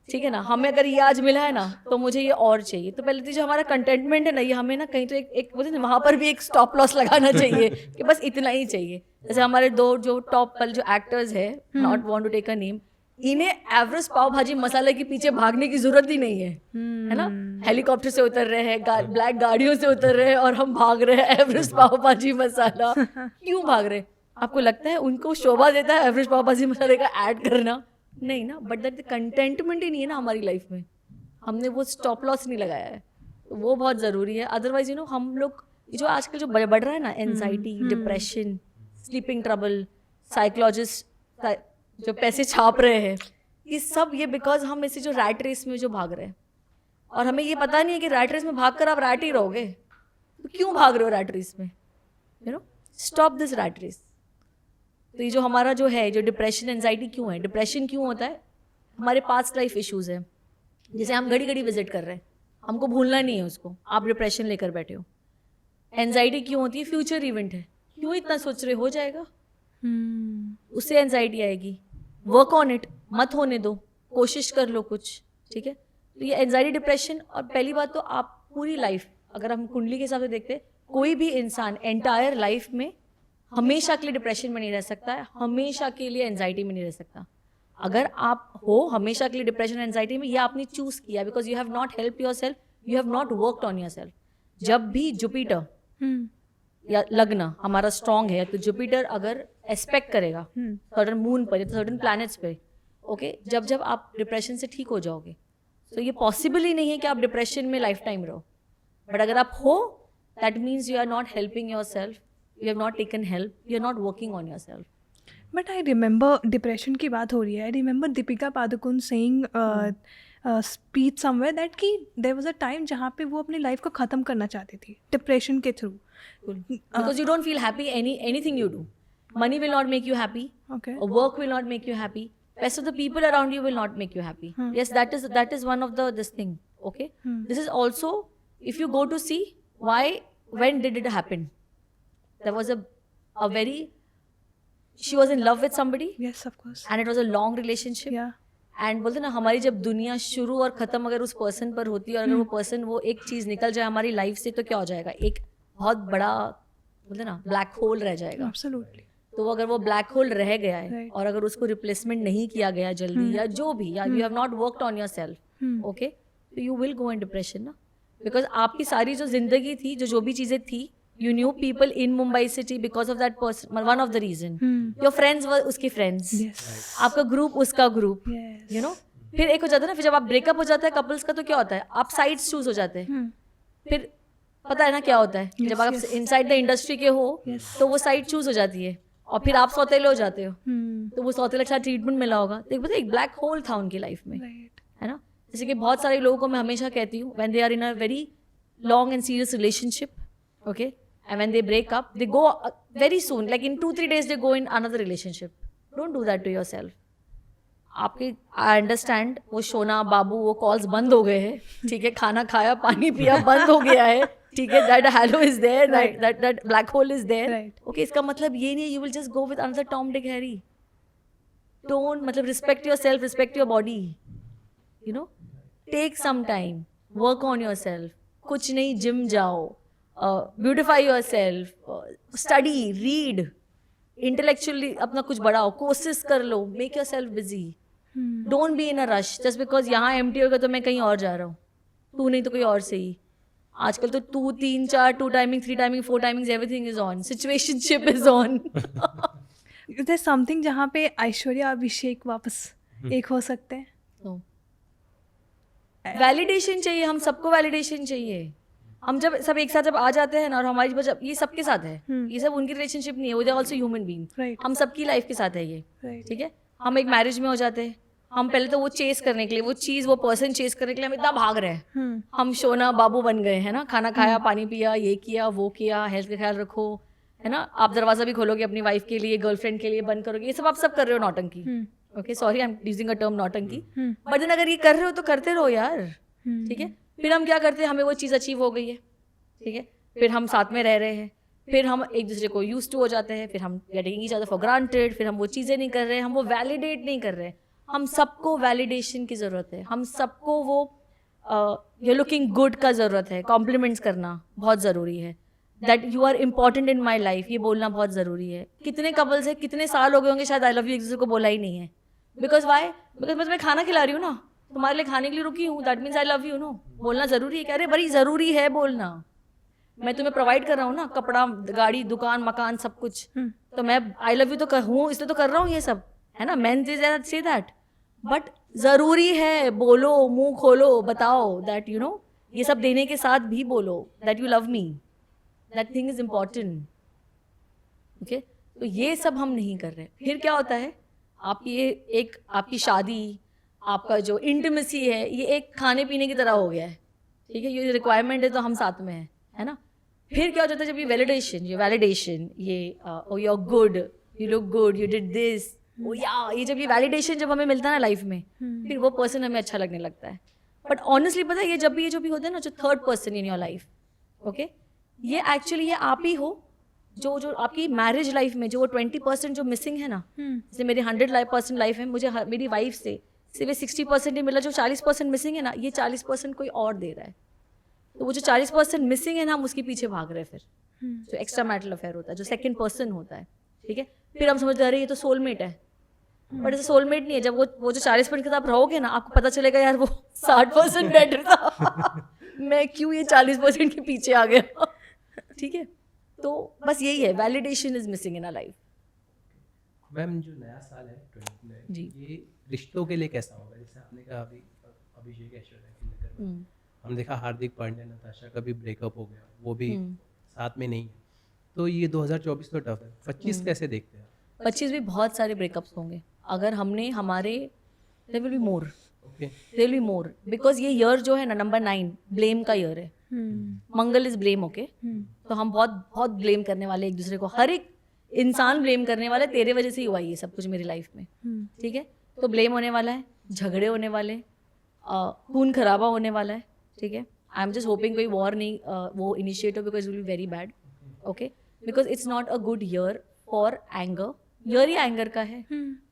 ठीक है ना। हमें अगर ये आज मिला है ना, तो मुझे ये और चाहिए। तो पहले तो जो हमारा कंटेंटमेंट है ना, ये हमें ना कहीं तो एक बोलते हैं वहाँ पर भी एक स्टॉप लॉस लगाना चाहिए कि बस इतना ही चाहिए। जैसे हमारे दो जो टॉप पल जो एक्टर्स है, not want to take a name, इन्हें एवरेज पाव भाजी मसाले के पीछे भागने की जरूरत ही नहीं है ना। हेलीकॉप्टर से उतर रहे हैं, ब्लैक गाड़ियों से उतर रहे हैं, और हम भाग रहे हैं एवरेज पाव भाजी मसाला। क्यों भाग रहे हैं? आपको लगता है उनको शोभा देता है एवरेज पाव भाजी मसाले का ऐड करना? नहीं ना। बट दैट कंटेंटमेंट ही नहीं है ना हमारी लाइफ में, हमने वो स्टॉप लॉस नहीं लगाया है, तो वो बहुत ज़रूरी है। अदरवाइज हम लोग जो आजकल जो बढ़ रहा है ना, anxiety, depression, sleeping trouble, psychologist जो पैसे छाप रहे हैं, ये सब ये बिकॉज हम इसे जो रैट रेस में जो भाग रहे हैं, और हमें ये पता नहीं है कि रैट रेस में भाग कर आप रैट ही रहोगे। तो क्यों भाग रहे हो रैट रेस में? Stop this rat race. तो ये जो हमारा जो है, जो डिप्रेशन, एंजाइटी क्यों है? डिप्रेशन क्यों होता है? हमारे पास्ट लाइफ इश्यूज है, जिसे हम घड़ी घड़ी विजिट कर रहे हैं, हमको भूलना नहीं है उसको। आप डिप्रेशन लेकर बैठे हो। एंजाइटी क्यों होती है? फ्यूचर इवेंट है, क्यों इतना सोच रहे हो जाएगा, उससे एंजाइटी आएगी। वर्क ऑन इट, मत होने दो, कोशिश कर लो कुछ, ठीक है। तो ये एंजाइटी, डिप्रेशन। और पहली बात तो आप पूरी लाइफ, अगर हम कुंडली के हिसाब से देखते हैं, कोई भी इंसान एंटायर लाइफ में हमेशा के लिए डिप्रेशन में नहीं रह सकता है, हमेशा के लिए एंजाइटी में नहीं रह सकता। अगर आप हो हमेशा के लिए डिप्रेशन एंजाइटी में, ये आपने चूज किया because you have not help your self, you have not worked on your self. जब भी जुपिटर या लग्न हमारा स्ट्रांग है, तो जुपिटर अगर एस्पेक्ट करेगा सर्टन मून पर या सर्टन प्लैनेट्स पे, ओके, जब आप डिप्रेशन से ठीक हो जाओगे, तो ये पॉसिबल ही नहीं है कि आप डिप्रेशन में लाइफ टाइम रहो। बट अगर आप हो, that means you are not helping yourself, you have not taken help, you're not working on yourself. But I remember depression की बात हो रही है, I remember Deepika Padukone saying speech somewhere that कि there was a time जहाँ पे वो अपनी लाइफ को ख़त्म करना चाहती थी डिप्रेशन के through. Because you don't feel happy anything you do. Money will not make you happy. Okay. Or work will not make you happy. Rest of the people around you will not make you happy. Yes, that is one of this thing. Okay. This is also, if you go to see when did it happen? There was a very, she was in love with somebody. Yes, of course. And it was a long relationship. Yeah. And बोलते ना, हमारी जब दुनिया शुरू और ख़त्म अगर उस पर्सन पर होती है, और अगर वो पर्सन, वो एक चीज़ निकल जाए हमारी लाइफ से, तो क्या हो जाएगा? एक बहुत बड़ा बोलते ना ब्लैक होल रह जाएगा। Absolutely. तो वो अगर वो ब्लैक होल रह गया है, Right. और अगर उसको रिप्लेसमेंट नहीं किया गया जल्दी, या जो भी, या you have not worked on yourself, okay, तो you will go in depression ना। बिकॉज आपकी सारी जो जिंदगी थी, जो भी चीज़ें थी, you knew people in Mumbai city because of that person, one of the reason. Your friends were उसके friends. Yes. आपका ग्रुप उसका ग्रुप, Yes. you know. फिर एक हो जाता है ना, फिर जब आप ब्रेकअप हो जाता है कपल्स का, तो क्या होता है? आप साइड्स चूज हो जाते हैं। फिर पता है ना क्या होता है? जब आप इनसाइड द इंडस्ट्री के हो, तो वो साइड चूज हो जाती है, और फिर आप सौतेले हो जाते हो। तो वो सौतेले के साथ ट्रीटमेंट मिला होगा, तो पता है एक ब्लैक होल था उनकी लाइफ में, Right. है ना। जैसे कि बहुत सारे लोगों को मैं हमेशा कहती हूँ, when they are in a very long and serious relationship, okay, and when they break up, they go very soon, like in 2-3 days they go in another relationship. Don't do that to yourself. आपके, आई अंडरस्टैंड, वो सोना बाबू वो कॉल्स बंद हो गए हैं, ठीक है, खाना खाया पानी पिया बंद हो गया है, ठीक है, that halo is there, that black hole is there, okay. इसका मतलब ये नहीं है you will just go with another Tom Dick Harry. Don't, मतलब respect yourself, respect your body, you know, take some time, work on yourself. कुछ नहीं, जिम जाओ, beautify yourself, study, read, intellectually अपना कुछ बढ़ाओ, कोशिश कर लो, make yourself busy. Don't be in a rush just because यहाँ एम्प्टी होगा तो मैं कहीं और जा रहा हूँ। तू नहीं तो कोई और सही। आजकल तो 2, 3, 4, 2 timing, 3 timing, 4 timings, everything is on, situationship is on. There's something जहाँ पे ऐश्वर्या अभिषेक वापस एक हो सकते हैं। वैलिडेशन चाहिए, हम सबको वैलिडेशन चाहिए। हम जब सब एक साथ जब आ जाते हैं ना, और हमारी जब ये सबके साथ है, ये सब उनकी रिलेशनशिप नहीं है, वो they also human being, Right. हम सबकी लाइफ के साथ है ये, Right. ठीक है। हम एक मैरिज में हो जाते हैं, हम पहले तो वो चेस करने के लिए, वो चीज़, वो पर्सन चेस करने के लिए हम इतना भाग रहे हैं, हम सोना बाबू बन गए हैं ना, खाना खाया पानी पिया, ये किया वो किया, हेल्थ का ख्याल रखो, है ना। आप दरवाजा भी खोलोगे अपनी वाइफ के लिए, गर्लफ्रेंड के लिए बंद करोगे, ये सब आप सब कर रहे हो नौटंकी, okay, sorry I am using a term नौटंकी, बट देन अगर ये कर रहे हो तो करते रहो यार, ठीक है। फिर हम क्या करते हैं, हमें वो चीज़ अचीव हो गई है, ठीक है, फिर हम साथ में रह रहे हैं, फिर हम एक दूसरे को यूज टू हो जाते हैं, फिर हम getting each other for granted, फिर हम वो चीज़ें नहीं कर रहे हैं, हम वो वैलिडेट नहीं कर रहे हैं. हम सबको वैलिडेशन की ज़रूरत है, हम सबको वो यू लुकिंग गुड का ज़रूरत है, कॉम्प्लीमेंट्स करना बहुत ज़रूरी है, that you are important in my life, ये बोलना बहुत ज़रूरी है. कितने कपल्स है, कितने साल हो गए होंगे शायद आई लव यू एक दूसरे को बोला ही नहीं है. Because why? बिकॉज मैं तुम्हें खाना खिला रही हूँ ना, तुम्हारे लिए खाने के लिए रुकी हूँ, that means I love you. No, बोलना ज़रूरी है क्या? अरे बड़ी ज़रूरी है बोलना. मैं तुम्हें प्रोवाइड कर रहा हूँ ना, कपड़ा, गाड़ी, दुकान, मकान, सब कुछ, तो मैं आई लव यू तो हूँ, इसलिए तो कर रहा हूँ ये सब, है ना. मैन से दैट, बट ज़रूरी है, बोलो, मुंह खोलो, बताओ दैट यू नो, ये सब देने के साथ भी बोलो that you love me, that thing is important. Okay, तो ये सब हम नहीं कर रहे. फिर क्या होता है, आपकी ये एक, आपकी शादी, आपका जो इंटीमेसी है, ये एक खाने पीने की तरह हो गया है, ठीक है. ये रिक्वायरमेंट है तो हम साथ में हैं, है ना. फिर क्या हो जाता है, जब ये वैलिडेशन, ये oh you are good, you look good, you did this, oh yeah, ये जब ये वैलिडेशन जब हमें मिलता है ना लाइफ में, फिर वो पर्सन हमें अच्छा लगने लगता है. बट ऑनेस्टली पता है, ये जब भी ये जो भी होता है ना, जो third person in your life, okay, ये एक्चुअली ये आप ही हो, जो आपकी मैरिज लाइफ में जो 20% जो मिसिंग है ना, जैसे मेरी 100% लाइफ है, मुझे मेरी वाइफ से सिर्फ 60% ही मिला, जो 40% मिसिंग है ना, ये 40% कोई और दे रहा है. तो वो जो 40% मिसिंग है ना, हम उसके पीछे भाग रहे हैं. फिर जो एक्स्ट्रा मैरिटल अफेयर होता है, जो सेकंड पर्सन होता है, ठीक है, फिर हम समझते हैं ये तो सोलमेट है. बट ऐसे सोलमेट नहीं है. जब वो जो 40% के साथ रहोगे ना, आपको पता चलेगा यार वो 60% बेटर था. मैं क्यों ये 40% के पीछे आ गया. ठीक है, तो बस यही है, validation is missing in our life. Ma'am, जो नया साल है 20 जी. ये रिश्तों के लिए कैसा होगा? जैसे आपने कहा अभी अभिषेक ऐश्वर्या की लेकर, हम देखा हार्दिक पांड्या, नताशा का भी ब्रेकअप हो गया, वो भी साथ में नहीं है. तो ये 2024 तो टफ है. 25 कैसे देखते हैं? 25 भी बहुत सारे ब्रेकअप्स होंगे. अगर हमने हमारे, there will be more, okay, there will be more, because ये ईयर जो है ना, नंबर 9 ब्लेम का ईयर है. मंगल इज ब्लेम. ओके, तो हम बहुत बहुत ब्लेम करने वाले एक दूसरे को. हर एक इंसान ब्लेम करने वाला है, तेरे वजह से ही हुआ ये सब कुछ मेरी लाइफ में, ठीक है. तो ब्लेम होने वाला है, झगड़े होने वाले, खून खराबा होने वाला है, ठीक है. आई एम जस्ट होपिंग कोई वॉर नहीं वो इनिशिएट हो, because will be very bad. Okay, because it's not a good year for anger. Year he anger का है.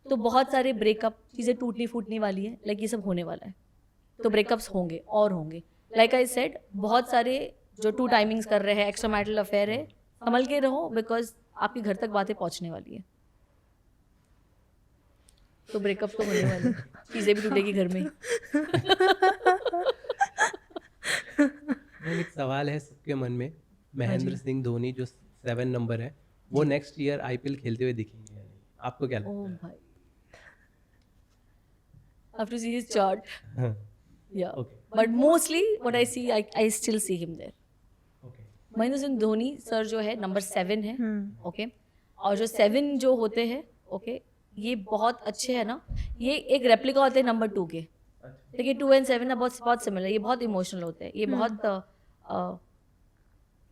तो बहुत सारे ब्रेकअप, चीज़ें टूटनी फूटने वाली है, लाइक ये सब होने वाला है. तो ब्रेकअप्स होंगे और होंगे. लाइक आई सेड, बहुत सारे जो 2 टाइमिंग्स कर रहे हैं, एक्स्ट्रा मैरिटल अफेयर है, संभल के रहो, बिकॉज आपके घर तक बातें पहुंचने वाली है. तो ब्रेकअप तो होने वाली, चीज़ें भी टूटेगी घर में. मैम, एक सवाल है सबके मन में, महेंद्र सिंह धोनी जो 7 नंबर है, वो नेक्स्ट ईयर IPL खेलते हुए दिखेंगे या नहीं? आपको क्या लगता है? Oh भाई, I have to see his chart. Yeah. Okay. But mostly what I see, I still see him there. Okay. Mahendra Singh Dhoni sir जो है नंबर 7 है. ओके, और जो 7 जो होते हैं, ओके, ये बहुत अच्छे है ना. ये एक रेप्लिका होते हैं नंबर 2 के. देखिए 2 और 7 ना बहुत सिमिलर. ये बहुत इमोशनल होते हैं. ये बहुत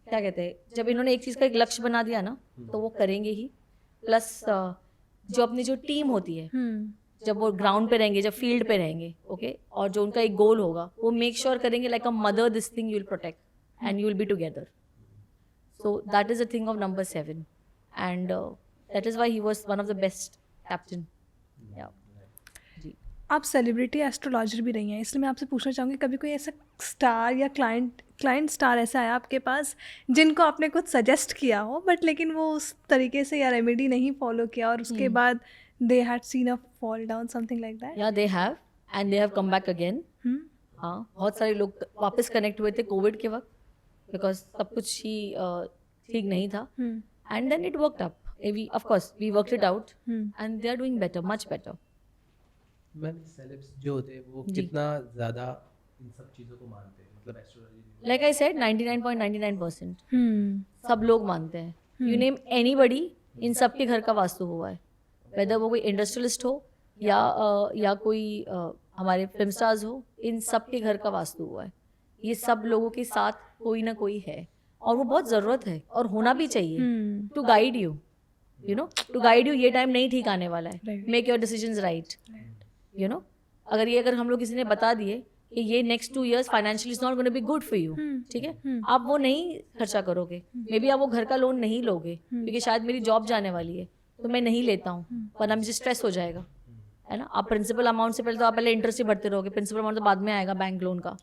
क्या कहते हैं, जब इन्होंने एक चीज़ का एक लक्ष्य बना दिया ना, तो वो करेंगे ही. प्लस जो अपनी जो टीम होती है, जब वो ग्राउंड पे रहेंगे, जब फील्ड पे रहेंगे, ओके, और जो उनका एक गोल होगा, वो मेक श्योर करेंगे like a mother, this thing you will protect and you will be together. So that is the thing of number 7 and that is why he was one of the best captain. आप सेलिब्रिटी एस्ट्रोलॉजर भी रही हैं, इसलिए मैं आपसे पूछना चाहूँगी, कभी कोई ऐसा स्टार या क्लाइंट स्टार ऐसा है आपके पास जिनको आपने कुछ सजेस्ट किया हो, बट लेकिन वो उस तरीके से या रेमेडी नहीं फॉलो किया और उसके बाद they had seen a fall down, something like that? या they have and they have come back again. हाँ, बहुत सारे लोग वापस कनेक्ट हुए थे कोविड के वक्त, बिकॉज सब कुछ ही ठीक नहीं था. And then it worked up. Of course we worked it out and they are doing better, much better. Ma'am, celebs जो होते हैं वो कितना ज़्यादा इन सब चीज़ों को मानते हैं, मतलब एस्ट्रोलॉजी? लाइक आई सेड 99.99% सब लोग मानते हैं. यू नेम एनीबडी, इन सब के घर का वास्तु हुआ है. वेदर वो कोई इंडस्ट्रियलिस्ट हो या कोई हमारे फिल्म स्टार्स हो, इन सब के घर का वास्तु हुआ है. ये सब लोगों के साथ कोई ना कोई है, और वो बहुत ज़रूरत है और होना भी चाहिए to guide you, you know, to guide you. ये टाइम नहीं ठीक आने वाला है. Make your decisions right, you know. अगर हम लोग किसी ने बता दिए कि ये next 2 years financially is not gonna be good for you, ठीक है, आप वो नहीं खर्चा करोगे, मे बी आप वो घर का लोन नहीं लोगे क्योंकि शायद मेरी जॉब जाने वाली है तो मैं नहीं लेता हूँ, वरना मुझे स्ट्रेस हो जाएगा, है ना। आप प्रिंसिपल अमाउंट से पहले तो आप पहले इंटरेस्ट ही भरते रहोगे, प्रिंसिपल अमाउंट तो बाद में आएगा बैंक लोन का,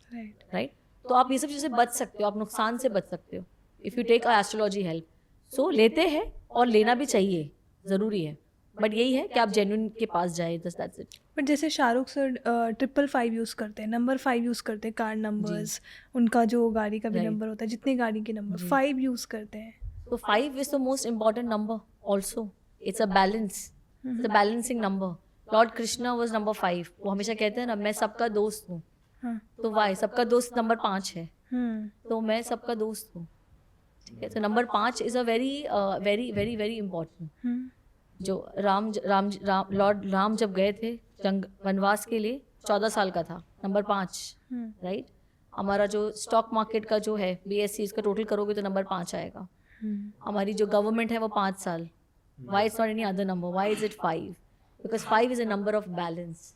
राइट। तो आप ये सब चीज़ें बच सकते हो, आप नुकसान से बच सकते हो if you take astrology help. सो लेते हैं और लेना भी चाहिए, ज़रूरी है, बट यही है कि आप जेन्युइन के पास जाए, दैट्स इट। बट जैसे शाहरुख सर 555 यूज़ करते हैं, नंबर 5 यूज़ करते हैं, कार नंबर्स, उनका जो गाड़ी का भी Right. नंबर होता है, जितनी गाड़ी के नंबर 5 यूज़ करते हैं। So 5 is the most important number also. It's a balance. It's a balancing number. Lord Krishna was number 5. वो हमेशा कहते हैं ना, मैं सबका दोस्त हूँ, हाँ। तो why? सबका दोस्त नंबर 5 है, तो मैं सबका दोस्त हूँ, ठीक है। तो number 5 is a very very very important. जो लॉर्ड राम जब गए थे जंग वनवास के लिए, 14 साल का था, नंबर 5, राइट। हमारा जो स्टॉक मार्केट का जो है BSE, इसका टोटल करोगे तो नंबर 5 आएगा। हमारी जो गवर्नमेंट है वो 5 साल, why it's not any other number, why is it 5? Because 5 is a number of balance.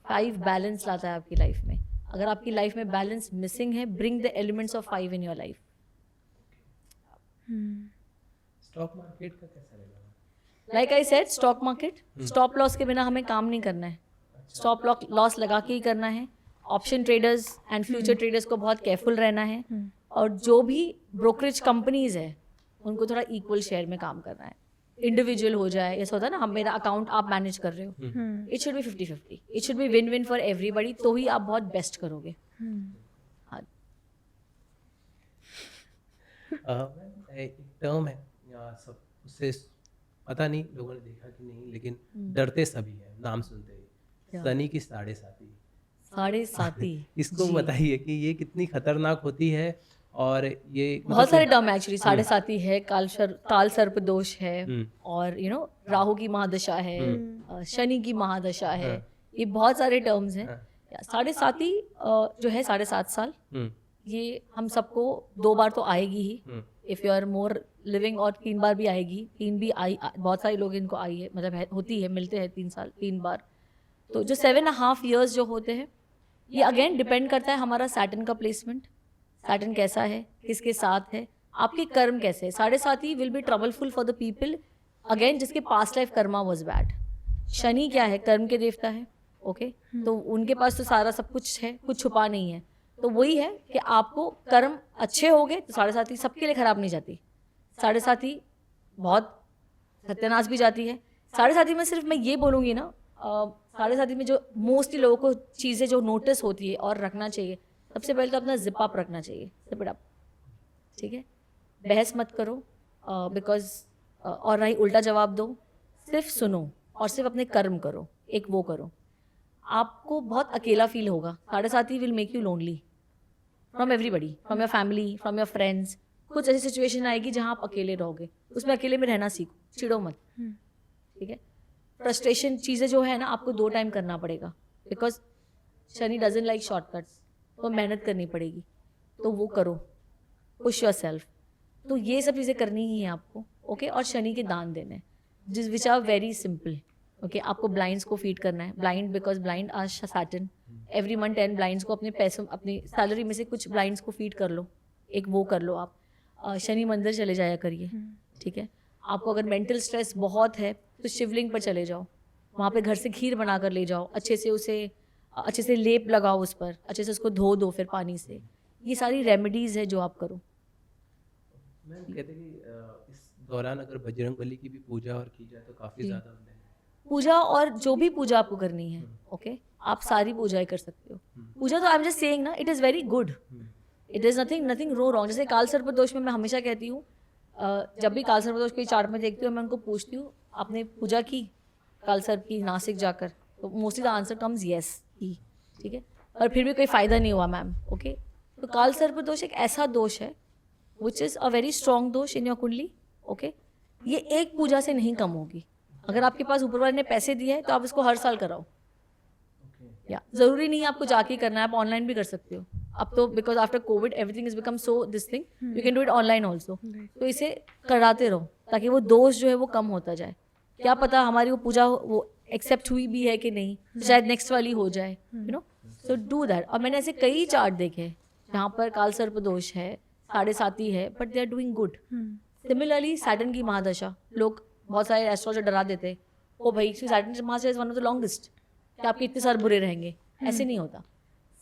5 balance लाता है आपकी लाइफ में। अगर आपकी लाइफ में बैलेंस मिसिंग है, bring the elements of 5 in your life. Stock market का कैसा रहेगा? Like I said, stock market stop loss के बिना हमें काम नहीं करना है, स्टॉप लॉस लगा के ही करना है। Option traders and future traders को बहुत केयरफुल रहना है, और जो भी ब्रोकरेज कंपनीज है उनको थोड़ा इक्वल शेयर में काम करना है। इंडिविजुअल हो जाए, ऐसा होता है ना, हम मेरा अकाउंट आप मैनेज कर रहे हो, it should be 50-50, it should be win win for everybody, तो ही आप बहुत बेस्ट करोगे। हाँ, एक टर्म है सब, उससे पता नहीं लोगों ने देखा कि नहीं, लेकिन डरते सभी हैं नाम सुनते ही, शनि की 7.5। 7.5 इसको बताइए कि ये कितनी खतरनाक होती है, और ये बहुत सारे टर्म है एक्चुअली। 7.5 है, काल सर्प दोष है, और राहु की महादशा है, शनि की महादशा है, ये बहुत सारे टर्म्स हैं। 7.5 जो है 7.5 साल, ये हम सबको 2 बार तो आएगी ही, if you are more living, और 3 बार भी आएगी, 3 भी आई, बहुत सारे लोग इनको आई है, मतलब होती है, मिलते हैं 3 बार। तो जो 7.5 years जो होते हैं, ये अगेन डिपेंड करता है हमारा सैटर्न का प्लेसमेंट, सैटर्न कैसा है, किसके साथ है, आपके कर्म कैसे है। 7.5 will be troubleful for the people again जिसके past life karma was bad. Shani क्या है? कर्म के देवता है, ओके। तो उनके पास तो सारा सब कुछ है, कुछ छुपा नहीं है। तो वही है कि आपको कर्म अच्छे हो गए तो 7.5 सबके लिए खराब नहीं जाती। 7.5 बहुत सत्यानाश भी जाती है। 7.5 में सिर्फ मैं ये बोलूँगी ना, 7.5 में जो मोस्टली लोगों को चीज़ें जो नोटिस होती है और रखना चाहिए, सबसे पहले तो अपना जिप अप रखना चाहिए, जिप इट अप, ठीक है। बहस मत करो, बिकॉज और नहीं उल्टा जवाब दो, सिर्फ सुनो और सिर्फ अपने कर्म करो, एक वो करो। आपको बहुत अकेला फील होगा। 7.5 will make you lonely from everybody, from your family, from your friends. कुछ ऐसी सिचुएशन आएगी जहाँ आप अकेले रहोगे, उसमें अकेले में रहना सीखो, चिढ़ो मत, ठीक है। फ्रस्ट्रेशन चीज़ें जो है ना, आपको 2 टाइम करना पड़ेगा, because Shani doesn't like shortcuts, तो मेहनत करनी पड़ेगी, तो वो करो, पुश योर सेल्फ। तो ये सब चीज़ें करनी ही है आपको, ओके। और शनि के दान देने, जिस which are very simple, okay. आपको ब्लाइंड्स को फीड करना है, blind, because blind are Saturn. Every month 10 blinds को अपने पैसों, अपनी सैलरी में से कुछ ब्लाइंड्स को फीड कर लो, एक वो कर लो आप। शनि मंदिर चले जाया करिए, ठीक है। आपको अगर मेंटल स्ट्रेस बहुत है तो शिवलिंग पर चले जाओ, वहाँ पे घर से खीर बना कर ले जाओ, अच्छे से लेप लगाओ उस पर, अच्छे से उसको धो दो फिर पानी से। ये सारी रेमेडीज़ है जो आप करो। मैं कहते कि इस दौरान अगर बजरंगबली की भी पूजा और की जाए तो काफ़ी ज़्यादा पूजा, और जो भी पूजा आपको करनी है, ओके, आप सारी पूजाएं कर सकते हो। पूजा तो आई एम जस्ट सेइंग ना, it is very good, it is nothing wrong. जैसे काल सर्प दोष में मैं हमेशा कहती हूँ, जब भी काल सर्प दोष कोई चार्ट में देखती हूँ, मैं उनको पूछती हूँ, आपने पूजा की काल सर्प की नासिक जाकर? तो mostly the answer comes yes, की, ठीक है। और फिर भी कोई फ़ायदा नहीं हुआ मैम, ओके। तो काल सर्प दोष एक ऐसा दोष है which is a very strong दोष इन योर कुंडली, ओके। ये एक पूजा से नहीं कम होगी। अगर आपके पास ऊपर वाले ने पैसे दिए हैं तो आप इसको हर साल कराओ, या ज़रूरी नहीं है आपको जाके करना है, आप ऑनलाइन भी कर सकते हो। अब तो because after Covid everything is become so this thing, you can do it online also. तो इसे कराते रहो ताकि वो दोष जो है वो कम होता जाए। क्या पता हमारी वो पूजा वो एक्सेप्ट हुई भी है कि नहीं, तो शायद नेक्स्ट वाली हो जाए, you know. So do that. और मैंने ऐसे कई चार्ट देखे जहाँ पर काल सर्पदोष है, 7.5 है, but they are doing good. Similarly Saturn की महादशा, लोग बहुत सारे एस्ट्रोलॉजर डरा देते हैं, ओ भाई सैटर्न की महादशा is one of the longest, कि आपके इतने सारे बुरे रहेंगे। ऐसे नहीं होता।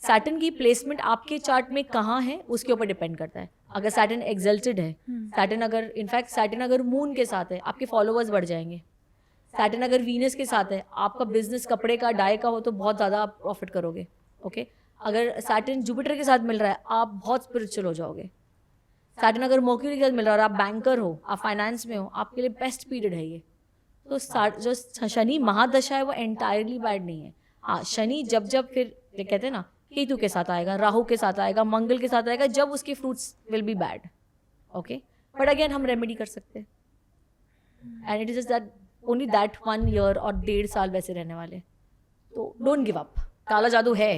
सैटर्न की प्लेसमेंट आपके चार्ट में कहाँ है उसके ऊपर डिपेंड करता है। अगर सैटर्न एक्सल्टेड है, सैटर्न अगर इनफैक्ट सैटर्न अगर मून के साथ है, आपके फॉलोअर्स बढ़ जाएंगे। सैटर्न अगर वीनस के साथ है, आपका बिजनेस कपड़े का, डाई का हो तो बहुत ज़्यादा आप प्रॉफिट करोगे। ओके, अगर सैटर्न जुपिटर के साथ मिल रहा है, आप बहुत स्पिरिचुअल हो जाओगे। सैटर्न अगर मर्क्यूरी के साथ मिल रहा है और आप बैंकर हो, आप फाइनेंस में हो, आपके लिए बेस्ट पीरियड है ये। तो जो शनि महादशा है वो एंटायरली बैड नहीं है। हाँ, शनि जब जब फिर ये कहते हैं ना, केतु के साथ आएगा, राहु के साथ आएगा, मंगल के साथ आएगा, जब उसके fruits will be bad. Okay, but again हम रेमेडी कर सकते हैं, and it is that only that 1 year और 1.5 साल वैसे रहने वाले। तो डोंट गिव अप। काला जादू है,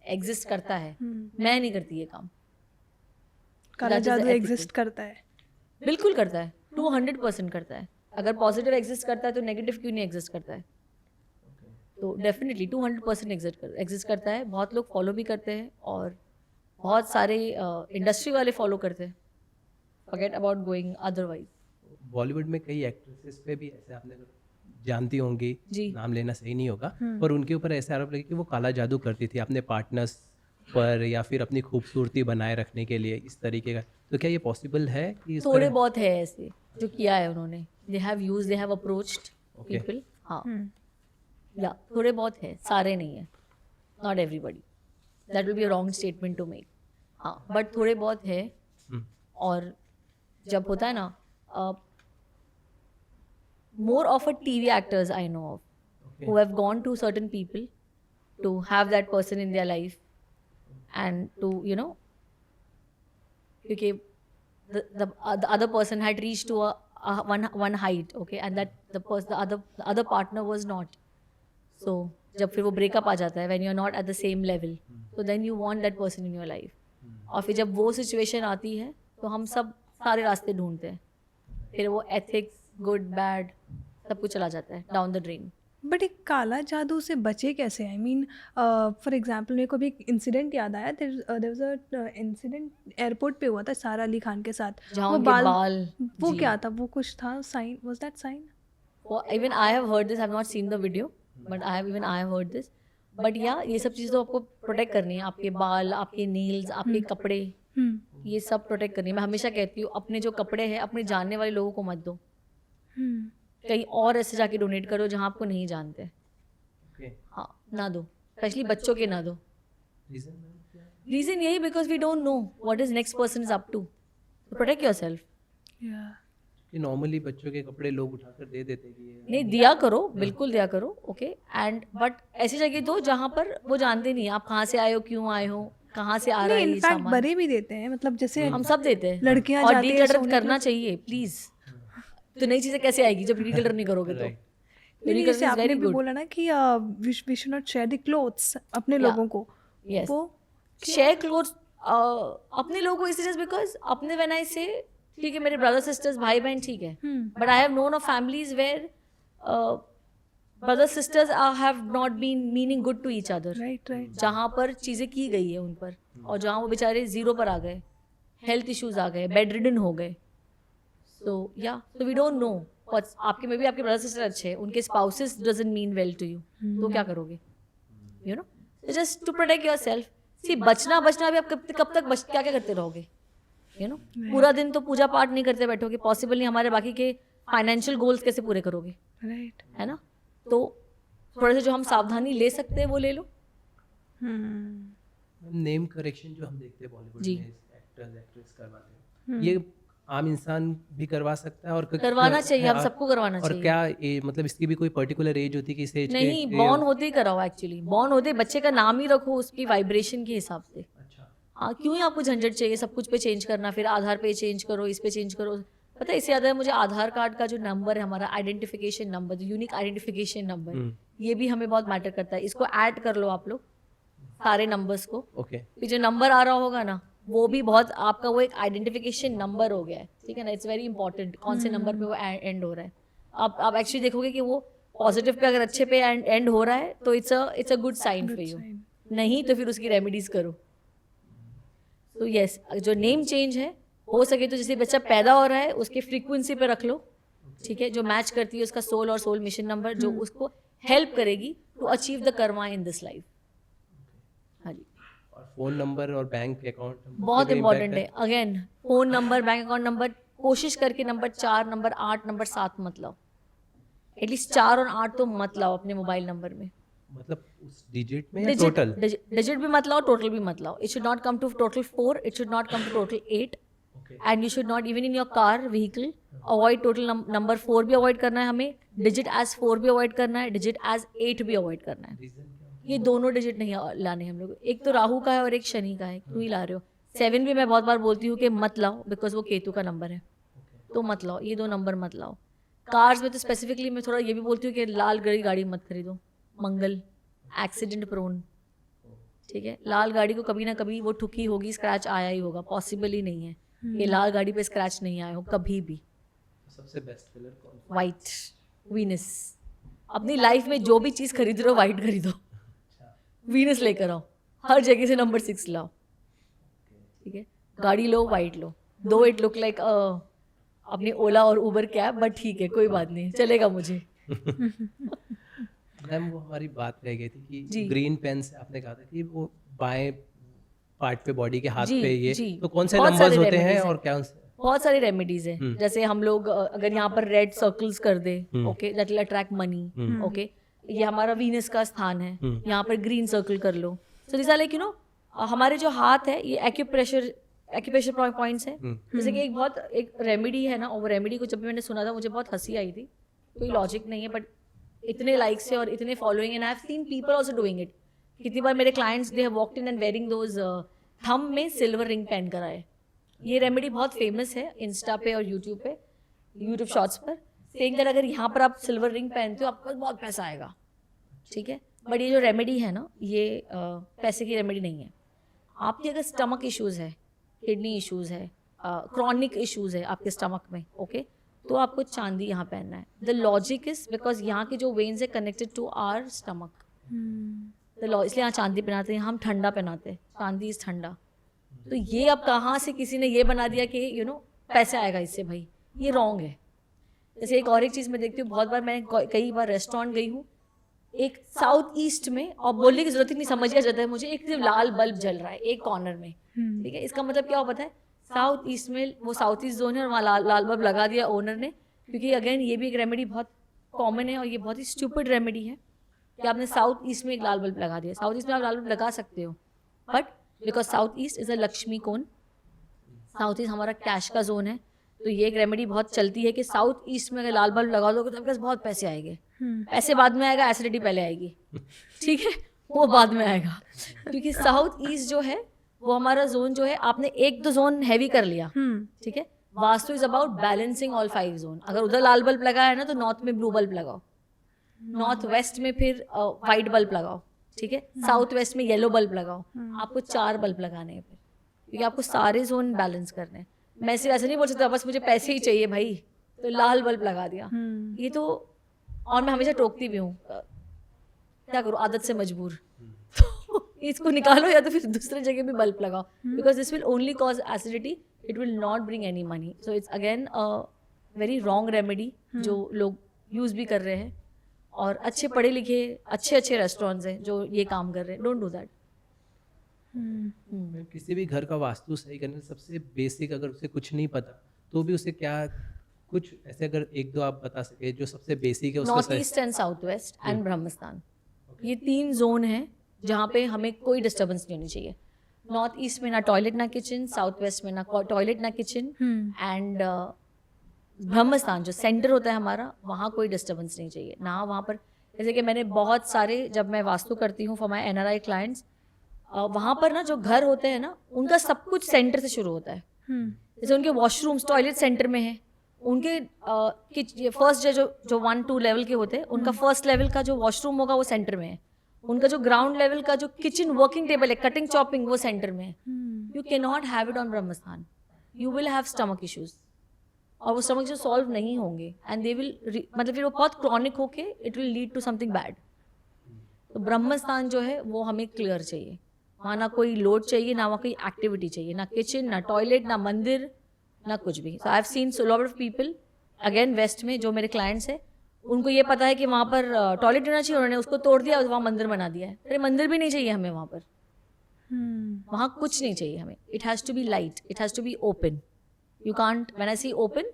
एग्जिस्ट करता है, मैं नहीं करती ये काम। काला जादू एग्जिस्ट करता है, बिल्कुल करता है, 200% करता है। अगर पॉजिटिव एग्जिस्ट करता है तो नेगेटिव क्यों नहीं एग्जिस्ट करता है? तो डेफिनेटली 200% एग्जिस्ट करता है। बहुत लोग फॉलो भी करते हैं और बहुत सारे इंडस्ट्री वाले फॉलो करते हैं। Forget about going otherwise. Bollywood में कई एक्ट्रेसेस पे भी ऐसे आपने जानती होंगी, जी। नाम लेना सही नहीं होगा, पर उनके ऊपर ऐसे आरोप लगे कि वो काला जादू करती थी अपने पार्टनर्स पर या फिर अपनी खूबसूरती बनाए रखने के लिए, इस तरीके का। तो क्या ये पॉसिबल है कि इस थोड़े तरह- बहुत है ऐसे जो किया है उन्होंने। They have approached people. हाँ, या थोड़े बहुत है, सारे नहीं है, not everybody. That will be a wrong statement to make. हाँ, बट थोड़े बहुत है। और जब होता है ना, more of a TV actors I know of who have gone to certain people to have that person in their life and to, you know, because the other person had reached to a one height, okay, and that the other partner was not. So जब फिर वो breakup आ जाता है, when you are not at the same level, so then you want that person in your life. और फिर जब वो situation आती है तो हम सब सारे रास्ते ढूंढते हैं, फिर वो ethics, गुड बैड सब कुछ चला जाता है डाउन द ड्रेन। बट एक काला जादू से बचे कैसे? आई मीन फॉर एग्जांपल मेरे को भी एक इंसिडेंट याद आया। There was a incident airport पे हुआ था सारा अली खान के साथ। जहाँ वो उनके बाल वो जी। क्या था? वो कुछ था sign, was that sign? Even I have heard this, I have not seen the video, but I have heard this. But या ये सब चीज़ें तो आपको प्रोटेक्ट करनी है, आपके बाल, आपके नील्स, आपके कपड़े, ये सब प्रोटेक्ट करनी है। मैं हमेशा कहती हूँ अपने जो कपड़े हैं अपने जानने वाले लोगों को मत दो, कहीं और ऐसे जाके डोनेट करो जहाँ आपको नहीं जानते। Okay. हाँ, ना दो, स्पेशली बच्चों के ना दो। Reason? रीजन यही, because we don't know what is next person is up to. Protect yourself. कि नॉर्मली बच्चों के कपड़े लोग उठाकर दे देते हैं कि ये नहीं, दिया करो, बिल्कुल दिया करो, ओके, एंड बट ऐसी जगह दो जहाँ पर वो जानते नहीं आप कहाँ से आए हो, क्यों आए हो, कहाँ से आ रहा है ये इनफैक्ट सामान। बड़े भी देते हैं, मतलब जैसे हम सब देते हैं लड़कियां और जाती हैं डीक्लटर सोने करना चाहिए प्लीज। तो नई चीजें कैसे आएगी जब डीक्लटर नहीं करोगे तो? नहीं, जैसे आपने भी बोला ना कि we should not share the clothes अपने लोगों को। यस, वो शेयर क्लोथ्स अपने लोगों को इसलिए जस्ट बिकॉज अपने, व्हेन आई से ठीक है मेरे ब्रदर सिस्टर्स भाई बहन ठीक है, but I have known of families where brother sisters have not been meaning good to each other. Right जहाँ पर चीज़ें की गई है उन पर और जहाँ वो बेचारे जीरो पर आ गए, हेल्थ इश्यूज आ गए, बेड रिडन हो गए। सो या so we don't know what's आपके में भी आपके ब्रदर सिस्टर अच्छे हैं, उनके spouses doesn't mean well to you, तो क्या करोगे? You know, just to protect yourself. See बचना भी आप कब तक क्या क्या करते रहोगे? यू नो, पूरा दिन तो पूजा पाठ नहीं करते बैठोगे, पॉसिबल नहीं। हमारे बाकी के फाइनेंशियल गोल्स कैसे पूरे करोगे? राइट। है ना? तो थोड़े से जो हम सावधानी ले सकते हैं वो ले लो। नेम करेक्शन जो हम देखते हैं बॉलीवुड जी। में एक्टर्स एक्ट्रेस करवाते हैं, ये आम इंसान भी करवा सकता है और करवाना चाहिए, हम सबको करवाना और चाहिए। क्या मतलब इसकी भी कोई पर्टिकुलर एज होती है कि इस एज नहीं, बॉर्न होते ही कराओ। एक्चुअली बॉर्न होते बच्चे का नाम ही रखो उसकी वाइब्रेशन के हिसाब से। अच्छा, हाँ, क्यों ही आपको झंझट चाहिए सब कुछ पे चेंज करना, फिर आधार पे चेंज करो, इस पे चेंज करो। पता है, इससे ज़्यादा मुझे आधार कार्ड का जो नंबर है हमारा आइडेंटिफिकेशन नंबर, जो यूनिक आइडेंटिफिकेशन नंबर, ये भी हमें बहुत मैटर करता है। इसको ऐड कर लो आप लोग सारे नंबर्स को। ओके, फिर जो नंबर आ रहा होगा ना वो भी बहुत आपका वो एक आइडेंटिफिकेशन नंबर हो गया है, ठीक है ना? इट्स वेरी इंपॉर्टेंट कौन से नंबर पे वो एंड हो रहा है। आप एक्चुअली देखोगे कि वो पॉजिटिव पे अगर अच्छे पे एंड हो रहा है तो it's a good sign for you. नहीं तो फिर उसकी रेमेडीज करो। तो यस, जो नेम चेंज है हो सके तो जैसे बच्चा पैदा हो रहा है उसके फ्रीक्वेंसी पे रख लो, ठीक है, जो मैच करती है उसका सोल और सोल मिशन नंबर, जो उसको हेल्प करेगी to achieve the karma in this life. हाँ जी। और फ़ोन नंबर और बैंक अकाउंट बहुत इंपॉर्टेंट है। Again phone number, bank account number, कोशिश करके नंबर 4, नंबर 8, नंबर 7 मत लाओ। एटलीस्ट 4 और 8 तो मत लाओ अपने मोबाइल नंबर में। मतलब उस डिजिट में या टोटल? डिजिट भी मत लाओ, टोटल भी मत लाओ। It should not come to total 4, it should not come to total 8, and you should not even in your car vehicle avoid total number 4 भी अवॉइड करना है हमें, डिजिट एज 4 भी अवॉइड करना है, डिजिट एज 8 भी अवॉइड करना है। ये दोनों डिजिट नहीं लाने हम लोग। एक तो राहु का है और एक शनि का है, क्यों ही ला रहे हो? 7 भी मैं बहुत बार बोलती हूँ कि मत लाओ, बिकॉज वो केतु का नंबर है, तो मत लाओ, ये 2 नंबर मत लाओ। कार्स में तो स्पेसिफिकली मैं थोड़ा ये भी बोलती हूँ कि लाल गाड़ी मत खरीदो, मंगल एक्सीडेंट प्रोन, ठीक है। लाल गाड़ी को कभी ना कभी वो ठुकी होगी, स्क्रैच आया ही होगा, पॉसिबल ही नहीं है कि लाल गाड़ी पे स्क्रैच नहीं आया हो कभी भी। सबसे बेस्ट कलर कौन सा? White, Venus. अपनी लाइफ में जो भी चीज़ खरीद रहे हो वाइट खरीदो, वीनस लेकर आओ, हर जगह से नंबर 6 लाओ, ठीक है। गाड़ी लो, वाइट लो, दो इट लुक लाइक अपनी ओला और उबर कैब, बट ठीक है, कोई बात नहीं, चलेगा मुझे। मैम वो हमारी बात रह गई थी कि जी। ग्रीन पेन से आपने कहा था कि वो बाएं पार्ट पे, बॉडी के हाथ जी, पे, ये जी। तो कौन से बहुत नंबर्स सारे होते हैं remedies और हैं। क्या उनसे? बहुत सारी रेमेडीज है। जैसे हम लोग अगर यहाँ पर रेड सर्कल्स कर दे, okay, that will attract money, okay. ये हमारा वीनस का स्थान है, यहाँ पर ग्रीन सर्कल कर लो। So this are like you know, हमारे जो हाथ है ये एक्यूप्रेशर पॉइंट्स है। जैसे कि एक रेमेडी है ना, और वो रेमेडी को जब भी मैंने सुना था मुझे बहुत हंसी आई थी, कोई लॉजिक नहीं है, बट इतने लाइक्स है और इतने following, and I have seen people also doing it. कितनी बार मेरे clients they have walked in and wearing those thumb में सिल्वर रिंग पहन कर आए। ये रेमेडी बहुत फेमस है इंस्टा पे और यूट्यूब पे, यूट्यूब शॉर्ट्स पर, सेइंग दैट अगर यहाँ पर आप सिल्वर रिंग पहनते हो आपके पास बहुत पैसा आएगा, ठीक है। बट ये जो रेमेडी है ना, ये पैसे की रेमेडी नहीं है। आपके अगर स्टमक इश्यूज़ है, किडनी इश्यूज़ है, क्रॉनिक इश्यूज़ है आपके स्टमक में, ओके, तो आपको चांदी यहाँ पहनना है। द लॉजिक इज बिकॉज यहाँ के जो वेन्स है कनेक्टेड टू आवर स्टमक, इसलिए यहाँ चांदी पहनाते हैं। हम ठंडा पहनाते हैं, चांदी इज ठंडा। तो ये अब कहाँ से किसी ने ये बना दिया कि यू नो पैसे आएगा इससे, भाई ये रॉन्ग है। जैसे एक चीज़ मैं देखती हूँ, बहुत बार मैं कई बार रेस्टोरेंट गई हूँ, एक साउथ ईस्ट में, और बोलने की जरूरत ही नहीं, समझ गया जाता है मुझे, एक सिर्फ लाल बल्ब जल रहा है एक कॉर्नर में, ठीक है। इसका मतलब क्या हो पता है? साउथ ईस्ट में वो साउथ ईस्ट जोन है और वहाँ लाल बल्ब लगा दिया ओनर ने, क्योंकि अगेन ये भी एक रेमेडी बहुत कॉमन है और ये बहुत ही स्टूपिड रेमेडी है कि आपने साउथ ईस्ट में एक लाल बल्ब लगा दिया। साउथ ईस्ट में आप लाल बल्ब लगा सकते हो, but because south east is a Lakshmi cone, south east हमारा कैश का जोन है, तो ये एक रेमेडी बहुत चलती है कि साउथ ईस्ट में अगर लाल बल्ब लगा दोगे तो आपके पास बहुत पैसे आएंगे। पैसे बाद में आएगा, एसिडिटी पहले आएगी, ठीक है, वो बाद में आएगा। क्योंकि साउथ ईस्ट जो है वो हमारा जोन जो है, आपने एक तो जोन हैवी कर लिया, ठीक है। Vastu is about balancing all 5 zone. अगर उधर लाल बल्ब लगाया है ना, तो नॉर्थ में ब्लू बल्ब लगाओ, नॉर्थ वेस्ट में फिर वाइट बल्ब लगाओ, ठीक है, साउथ वेस्ट में येलो बल्ब लगाओ। आपको 4 बल्ब लगाने हैं फिर, क्योंकि आपको सारे जोन बैलेंस करने हैं। मैं सिर्फ ऐसे नहीं बोल सकता बस मुझे पैसे ही चाहिए भाई, तो लाल बल्ब लगा दिया। ये तो, और मैं हमेशा टोकती भी हूँ, क्या करूँ, आदत से मजबूर, तो इसको निकालो या तो फिर दूसरे जगह भी बल्ब लगाओ, because this will only cause acidity, it will not bring any money. So it's again a very wrong remedy जो लोग यूज़ भी कर रहे हैं, और अच्छे पढ़े लिखे अच्छे रेस्टोरेंट्स हैं जो ये काम कर रहे हैं। Don't do that. किसी भी घर का वास्तु सही करने सबसे बेसिक, अगर उसे कुछ नहीं पता तो भी उसे क्या, कुछ ऐसे अगर 1-2 आप बता सके जो सबसे बेसिक है उसको north east and south west and Brahmasthan, ये 3 जोन हैं जहाँ पे हमें कोई डिस्टर्बेंस नहीं होनी चाहिए। नॉर्थ ईस्ट में ना टॉयलेट ना किचन, साउथ वेस्ट में ना टॉयलेट ना किचन, एंड ब्रह्मस्थान जो सेंटर होता है हमारा, वहाँ कोई डिस्टर्बेंस नहीं चाहिए ना वहाँ पर। जैसे कि मैंने बहुत सारे, जब मैं वास्तु करती हूँ फॉर माई NRI क्लाइंट्स, वहाँ पर ना जो घर होते हैं ना, उनका सब कुछ सेंटर से शुरू होता है। जैसे उनके वॉशरूम्स, टॉयलेट सेंटर में है, उनके फर्स्ट जो 1-2 लेवल के होते हैं, उनका फर्स्ट लेवल का जो वॉशरूम होगा वो सेंटर में है। उनका जो ग्राउंड लेवल का जो किचन वर्किंग टेबल है, कटिंग चॉपिंग, वो सेंटर में है। You can not have it on Brahmasthan, you will have stomach issues, और वो स्टमक जो सॉल्व नहीं होंगे, एंड दे विल मतलब फिर वो बहुत क्रॉनिक होके it will lead to something bad. तो ब्रह्म स्थान जो है वो हमें क्लियर चाहिए, वहाँ ना कोई लोड चाहिए, ना वहाँ कोई एक्टिविटी चाहिए, ना किचन, ना टॉयलेट, ना मंदिर, ना कुछ भी. So I have seen so lot of people again west में जो मेरे क्लाइंट्स हैं, उनको ये पता है कि वहाँ पर टॉयलेट होना चाहिए, उन्होंने उसको तोड़ दिया और वहाँ मंदिर बना दिया है. अरे मंदिर भी नहीं चाहिए हमें वहाँ पर, वहाँ कुछ नहीं चाहिए हमें. It has to be light, it has to be open. You can't, when I see open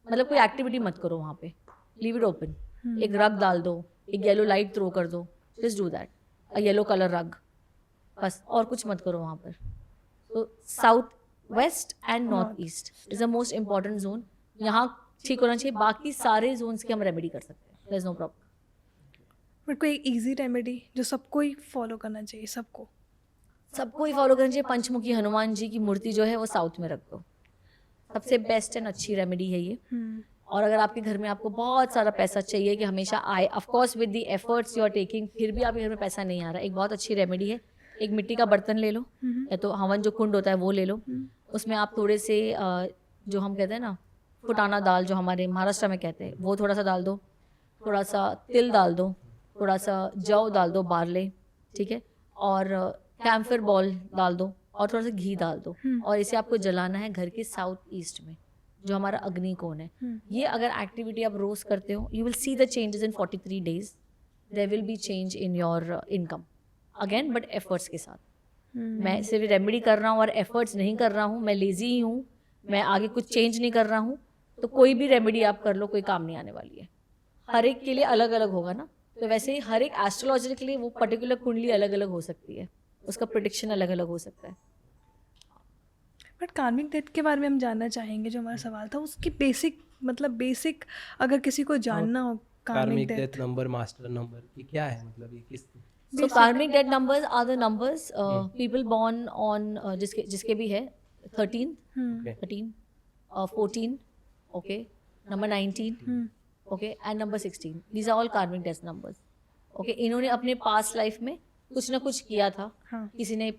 मतलब कोई एक्टिविटी मत करो वहाँ पे, लीव इट ओपन. एक रग डाल दो, एक येलो लाइट थ्रो कर दो, just do that, a yellow colour रग, बस, और कुछ मत करो वहाँ पर. तो south west and north east is the most important zone. यहाँ ठीक होना चाहिए, बाकी सारे जोन्स की हम रेमेडी कर सकते हैं, there is no problem. But कोई इजी रेमेडी जो सबको ही फॉलो करना चाहिए, सबको ही फॉलो करना चाहिए. पंचमुखी हनुमान जी की मूर्ति जो है वो साउथ में रख दो, सबसे बेस्ट एंड अच्छी रेमेडी है ये. और अगर आपके घर में आपको बहुत सारा पैसा चाहिए कि हमेशा आए, of course with the efforts you are taking, फिर भी आपके घर में पैसा नहीं आ रहा, एक बहुत अच्छी रेमेडी है. एक मिट्टी का बर्तन ले लो, या तो हवन जो कुंड होता है वो ले लो. उसमें आप थोड़े से जो हम कहते हैं ना फुटाना दाल, जो हमारे महाराष्ट्र में कहते हैं, वो थोड़ा सा डाल दो, थोड़ा सा तिल डाल दो, थोड़ा सा जौ डाल दो, बारले, ठीक है, और कैम्फर बॉल डाल दो, और थोड़ा सा घी डाल दो. और इसे आपको जलाना है घर के साउथ ईस्ट में, जो हमारा अग्नि कोण है. ये अगर एक्टिविटी आप रोज करते हो, you will see the changes in 43 days. There will be change in your income again, but efforts के साथ. मैं सिर्फ रेमेडी कर रहा हूँ और एफर्ट्स नहीं कर रहा हूँ, मैं लेजी ही हूँ, मैं आगे कुछ चेंज नहीं कर रहा हूँ, तो कोई भी रेमेडी आप कर लो, कोई काम नहीं आने वाली है. हर एक के लिए अलग अलग होगा ना, तो वैसे ही हर एक एस्ट्रोलॉजी के लिए वो पर्टिकुलर कुंडली अलग अलग हो सकती है, उसका प्रेडिक्शन अलग अलग हो सकता है. बट कार्मिक डेथ के बारे में हम जानना चाहेंगे, जो हमारा सवाल था उसकी बेसिक अगर किसी को जानना हो कार्मिक डेथ नंबर, मास्टर नंबर, ये क्या है, मतलब ये किस. So karmic death numbers are the numbers people born on जिसके भी है 13, 14, okay, number 19, okay, and number 16. These are all karmic death numbers. Okay, इन्होंने अपने पास्ट लाइफ में कुछ ना कुछ किया था. किसी ने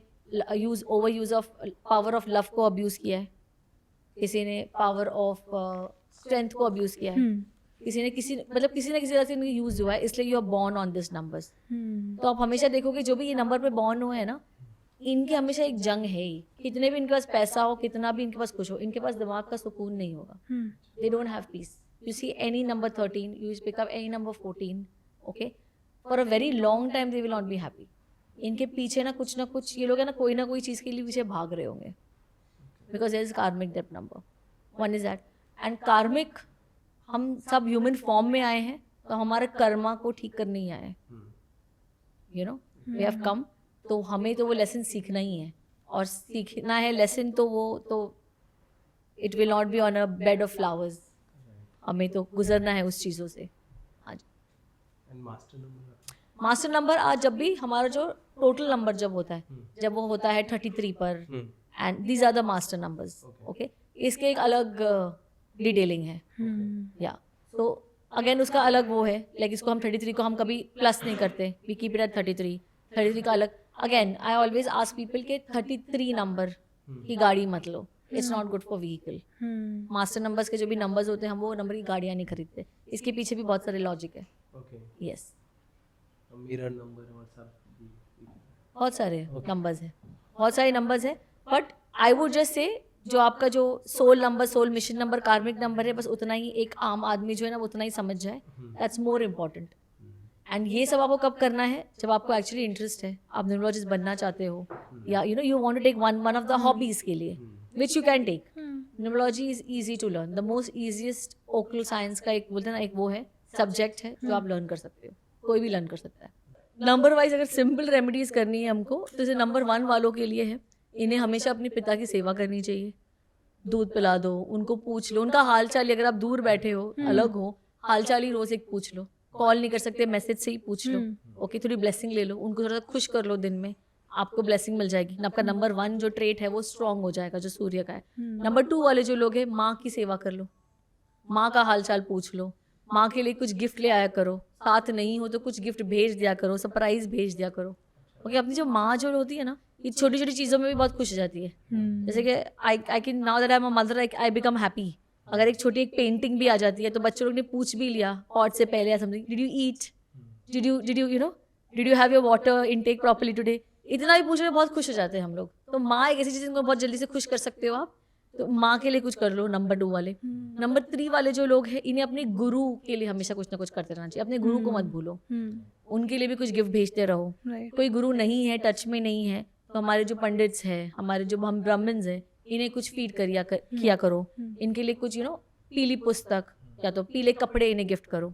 over use of power of love को अब्यूज किया है, किसी ने पावर ऑफ स्ट्रेंथ को अब्यूज किया है, किसी ना किसी तरह से इनका यूज हुआ है, इसलिए you are born on this numbers. तो आप हमेशा देखोगे जो भी ये नंबर पे बॉर्न हुए हैं ना, इनके हमेशा एक जंग है ही. कितने भी इनके पास पैसा हो, कितना भी इनके पास कुछ हो, इनके पास दिमाग का सुकून नहीं होगा. They don't have peace. You see any number 13, you pick up any number 14, okay, for a very long time they will not be happy. इनके पीछे ना कुछ ये लोग है ना कोई चीज़ के लिए पीछे भाग रहे होंगे, बिकॉज देयर इज कार्मिक death number. One is that. And कार्मिक, हम सब ह्यूमन फॉर्म में आए हैं, तो हमारे कर्मा को ठीक करने ही आए हैं. You know, we have come, तो हमें तो वो लेसन सीखना ही है, और सीखना है लेसन, तो it will not be on a bed of flowers. हमें तो गुजरना है उस चीज़ों से. आज मास्टर नंबर आज जब भी हमारा जो टोटल नंबर जब होता है, जब वो होता है 33 पर, and these are the master numbers. Okay, इसके एक अलग डिटेलिंग है. या तो अगेन उसका अलग वो है, लाइक इसको हम 33 को हम कभी प्लस नहीं करते, वी कीप इट एट 33 का अलग. Again I always ask people के 33 नंबर की गाड़ी मत लो, it's not good for vehicle. Master numbers के जो भी नंबर्स होते हैं, हम वो नंबर की गाड़ियाँ नहीं खरीदते. इसके पीछे भी बहुत सारे लॉजिक है. यस, मिरर नंबर और सब बहुत सारे नंबर्स हैं, but I would just say जो आपका जो soul number, soul mission number, karmic number है, बस उतना ही एक आम आदमी जो है ना वो उतना ही समझ जाए. That's more important. एंड ये सब आपको कब करना है, जब आपको एक्चुअली इंटरेस्ट है, आप न्यूमरोलॉजिस्ट बनना चाहते हो, या you want to take one of the hobbies के लिए, which you can take. Numerology is easy to learn. The most easiest occult science का एक बोलते हैं ना, एक वो है सब्जेक्ट है जो आप लर्न कर सकते हो, कोई भी लर्न कर सकता है. नंबर वाइज अगर सिंपल रेमेडीज करनी है हमको, तो जैसे नंबर 1 वालों के लिए है, इन्हें हमेशा अपने पिता की सेवा करनी चाहिए. दूध पिला दो, उनको पूछ लो, उनका हाल चाल, अगर आप दूर बैठे हो, अलग हो, हाल चाल ही रोज एक पूछ लो. कॉल नहीं कर सकते, मैसेज से ही पूछ लो. ओके, थोड़ी ब्लेसिंग ले लो, उनको थोड़ा खुश कर लो दिन में, आपको ब्लेसिंग मिल जाएगी. आपका नंबर 1 जो ट्रेट है वो स्ट्रांग हो जाएगा, जो सूर्य का है. नंबर 2 वाले जो लोग हैं, माँ की सेवा कर लो, माँ का हाल चाल पूछ लो, माँ के लिए कुछ गिफ्ट ले आया करो. साथ नहीं हो तो कुछ गिफ्ट भेज दिया करो, सरप्राइज भेज दिया करो. ओके, अपनी जो माँ जो होती है ना, ये छोटी छोटी चीज़ों में भी बहुत खुश हो जाती है. जैसे कि I can now that I am a mother, I become happy. अगर एक छोटी एक पेंटिंग भी आ जाती है, तो बच्चों लोग ने पूछ भी लिया पॉट से पहले या something, did you eat, did you you no did you have your water intake properly today, इतना भी पूछने में बहुत खुश हो जाते हैं हम लोग। तो माँ एक ऐसी चीज़ जिनको बहुत जल्दी से खुश कर सकते हो आप, तो माँ के लिए कुछ कर लो। नंबर 2 वाले। नंबर 3 वाले जो लोग हैं, इन्हें अपने गुरु के लिए हमेशा कुछ ना कुछ करते रहना चाहिए। अपने गुरु को मत भूलो, उनके लिए भी कुछ गिफ्ट भेजते रहो। कोई गुरु नहीं है, टच में नहीं है, तो हमारे जो पंडित्स हैं, हमारे जो हम ब्राह्मण्स हैं, इन्हें कुछ फीड किया करो। इनके लिए कुछ पीली पुस्तक या तो पीले कपड़े इन्हें गिफ्ट करो।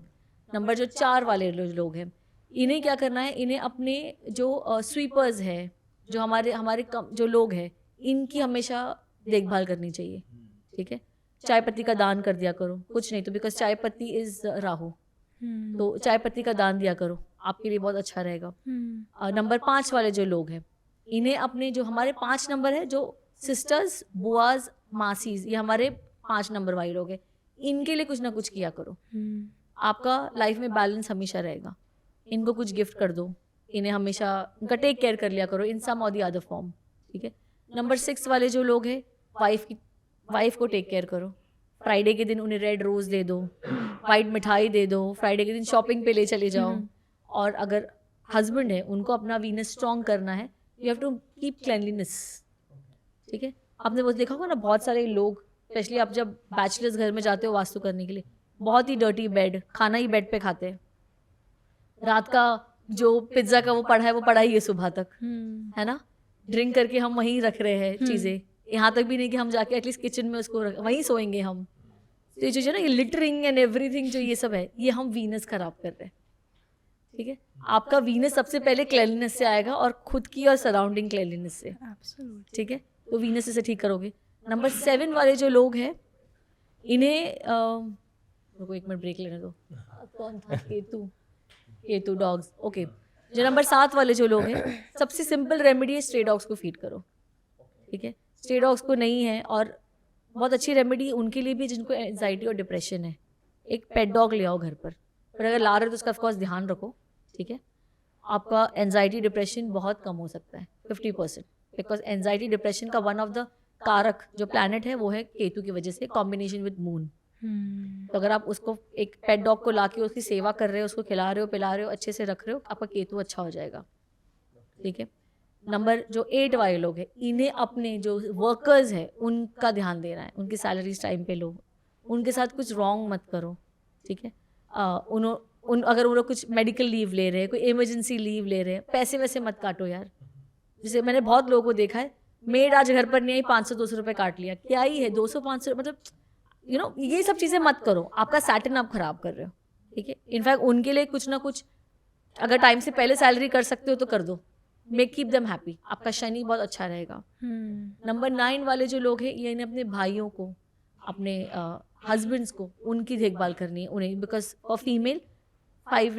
नंबर जो 4 वाले लोग हैं, इन्हें क्या करना है, इन्हें अपने जो स्वीपर्स है, जो हमारे जो लोग हैं, इनकी हमेशा देखभाल करनी चाहिए। ठीक है, चाय पत्ती का दान कर दिया करो, कुछ नहीं तो बिकॉज चाय पत्ती इज राहु, तो चाय पत्ती का दान दिया करो, आपके लिए बहुत अच्छा रहेगा। नंबर 5 वाले जो लोग हैं, इन्हें अपने जो हमारे 5 नंबर है, जो सिस्टर्स, बुआज, मासीज, ये हमारे 5 नंबर वाले लोग हैं, इनके लिए कुछ ना कुछ किया करो। आपका लाइफ में बैलेंस हमेशा रहेगा। इनको कुछ गिफ्ट कर दो, इन्हें हमेशा उनका टेक केयर कर लिया करो इन सम और दी अदर फॉर्म। ठीक है। नंबर 6 वाले जो लोग हैं, वाइफ को टेक केयर करो। फ्राइडे के दिन उन्हें रेड रोज़ दे दो, वाइट मिठाई दे दो, फ्राइडे के दिन शॉपिंग पे ले चले जाओ। और अगर हस्बैंड है, उनको अपना वीनस स्ट्रॉन्ग करना है, you have to keep cleanliness. ठीक है, आपने वो देखा होगा ना, बहुत सारे लोग, स्पेशली आप जब बैचलर्स घर में जाते हो वास्तु करने के लिए, बहुत ही डर्टी बेड, खाना ही बेड पे खाते हैं, रात का जो पिज्ज़ा का वो पड़ा ही है सुबह तक, है ना। ड्रिंक करके हम वहीं रख रहे हैं चीज़ें, यहाँ तक भी नहीं कि हम जाके एटलीस्ट किचन में उसको वहीं सोएंगे हम। तो ये जो ना, ये लिटरिंग एंड एवरीथिंग जो ये सब है, ये हम वीनस खराब कर रहे हैं। ठीक है, आपका वीनस सबसे पहले क्लेanलीनेस से आएगा, और खुद की और सराउंडिंग क्लेanलीनेस से। ठीक है, तो वीनस से ठीक करोगे। नंबर 7 वाले जो लोग हैं, इन्हें रुको 1 मिनट ब्रेक लेने दो। कौन था? केतु डॉग्स। ओके, जो नंबर 7 वाले जो लोग हैं, सबसे सिंपल रेमेडी है, स्ट्रे डॉग्स को फीड करो। ठीक है, स्ट्रे डॉग्स को नहीं है, और बहुत अच्छी रेमेडी उनके लिए भी जिनको एंजाइटी और डिप्रेशन है, एक पेट डॉग ले आओ घर पर अगर ला रहे हो तो उसका ऑफकोर्स ध्यान रखो। ठीक है, आपका एंजाइटी डिप्रेशन बहुत कम हो सकता है, 50%, बिकॉज एंजाइटी डिप्रेशन का वन ऑफ द कारक जो प्लैनेट है वो है केतु की वजह से, कॉम्बिनेशन विद मून। तो अगर आप उसको एक पेट डॉग को लाके उसकी सेवा कर रहे हो, उसको खिला रहे हो, पिला रहे हो, अच्छे से रख रहे हो, आपका केतु अच्छा हो जाएगा। ठीक है, नंबर जो 8 वाले लोग हैं, इन्हें अपने जो वर्कर्स हैं उनका ध्यान देना है, उनकी सैलरीज टाइम पे लो, उनके साथ कुछ रॉन्ग मत करो। ठीक है, अगर वो लोग कुछ मेडिकल लीव ले रहे हैं, कोई इमरजेंसी लीव ले रहे हैं, पैसे वैसे मत काटो यार। जैसे मैंने बहुत लोगों को देखा है, मेड आज घर पर नहीं आई, 500-200 रुपये काट लिया, क्या ही है 200-500, मतलब ये सब चीज़ें मत करो, आपका सैटर्न आप खराब कर रहे हो। ठीक है, इनफैक्ट उनके लिए कुछ ना कुछ अगर टाइम से पहले सैलरी कर सकते हो तो कर दो, मेक कीप देम हैप्पी, आपका शनि बहुत अच्छा रहेगा। नंबर 9 वाले जो लोग हैं, ये अपने भाइयों को, अपने हस्बैंड्स को, उनकी देखभाल करनी है उन्हें, because for female 5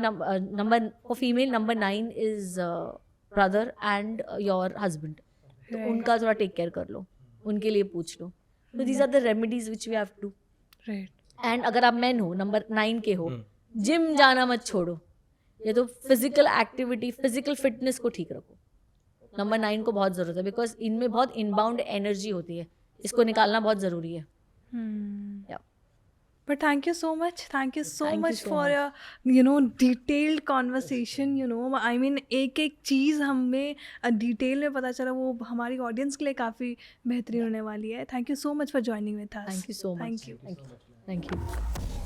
number 9 is brother and your husband, तो उनका थोड़ा टेक केयर कर लो, उनके लिए पूछ लो। तो these are the remedies which we have to. And अगर आप मैन हो, नंबर 9 के हो, जिम जाना मत छोड़ो, ये तो फिजिकल एक्टिविटी, फिजिकल फिटनेस को ठीक रखो। नंबर 9 को बहुत ज़रूरत है, बिकॉज इनमें बहुत इनबाउंड एनर्जी होती है, इसको निकालना बहुत ज़रूरी है। But thank you so much for your detailed conversation. I mean, एक चीज़ हमें डिटेल में पता चला, वो हमारी ऑडियंस के लिए काफ़ी बेहतरीन होने वाली है। Thank you so much for joining with us. Thank you so much. Thank you. Thank you.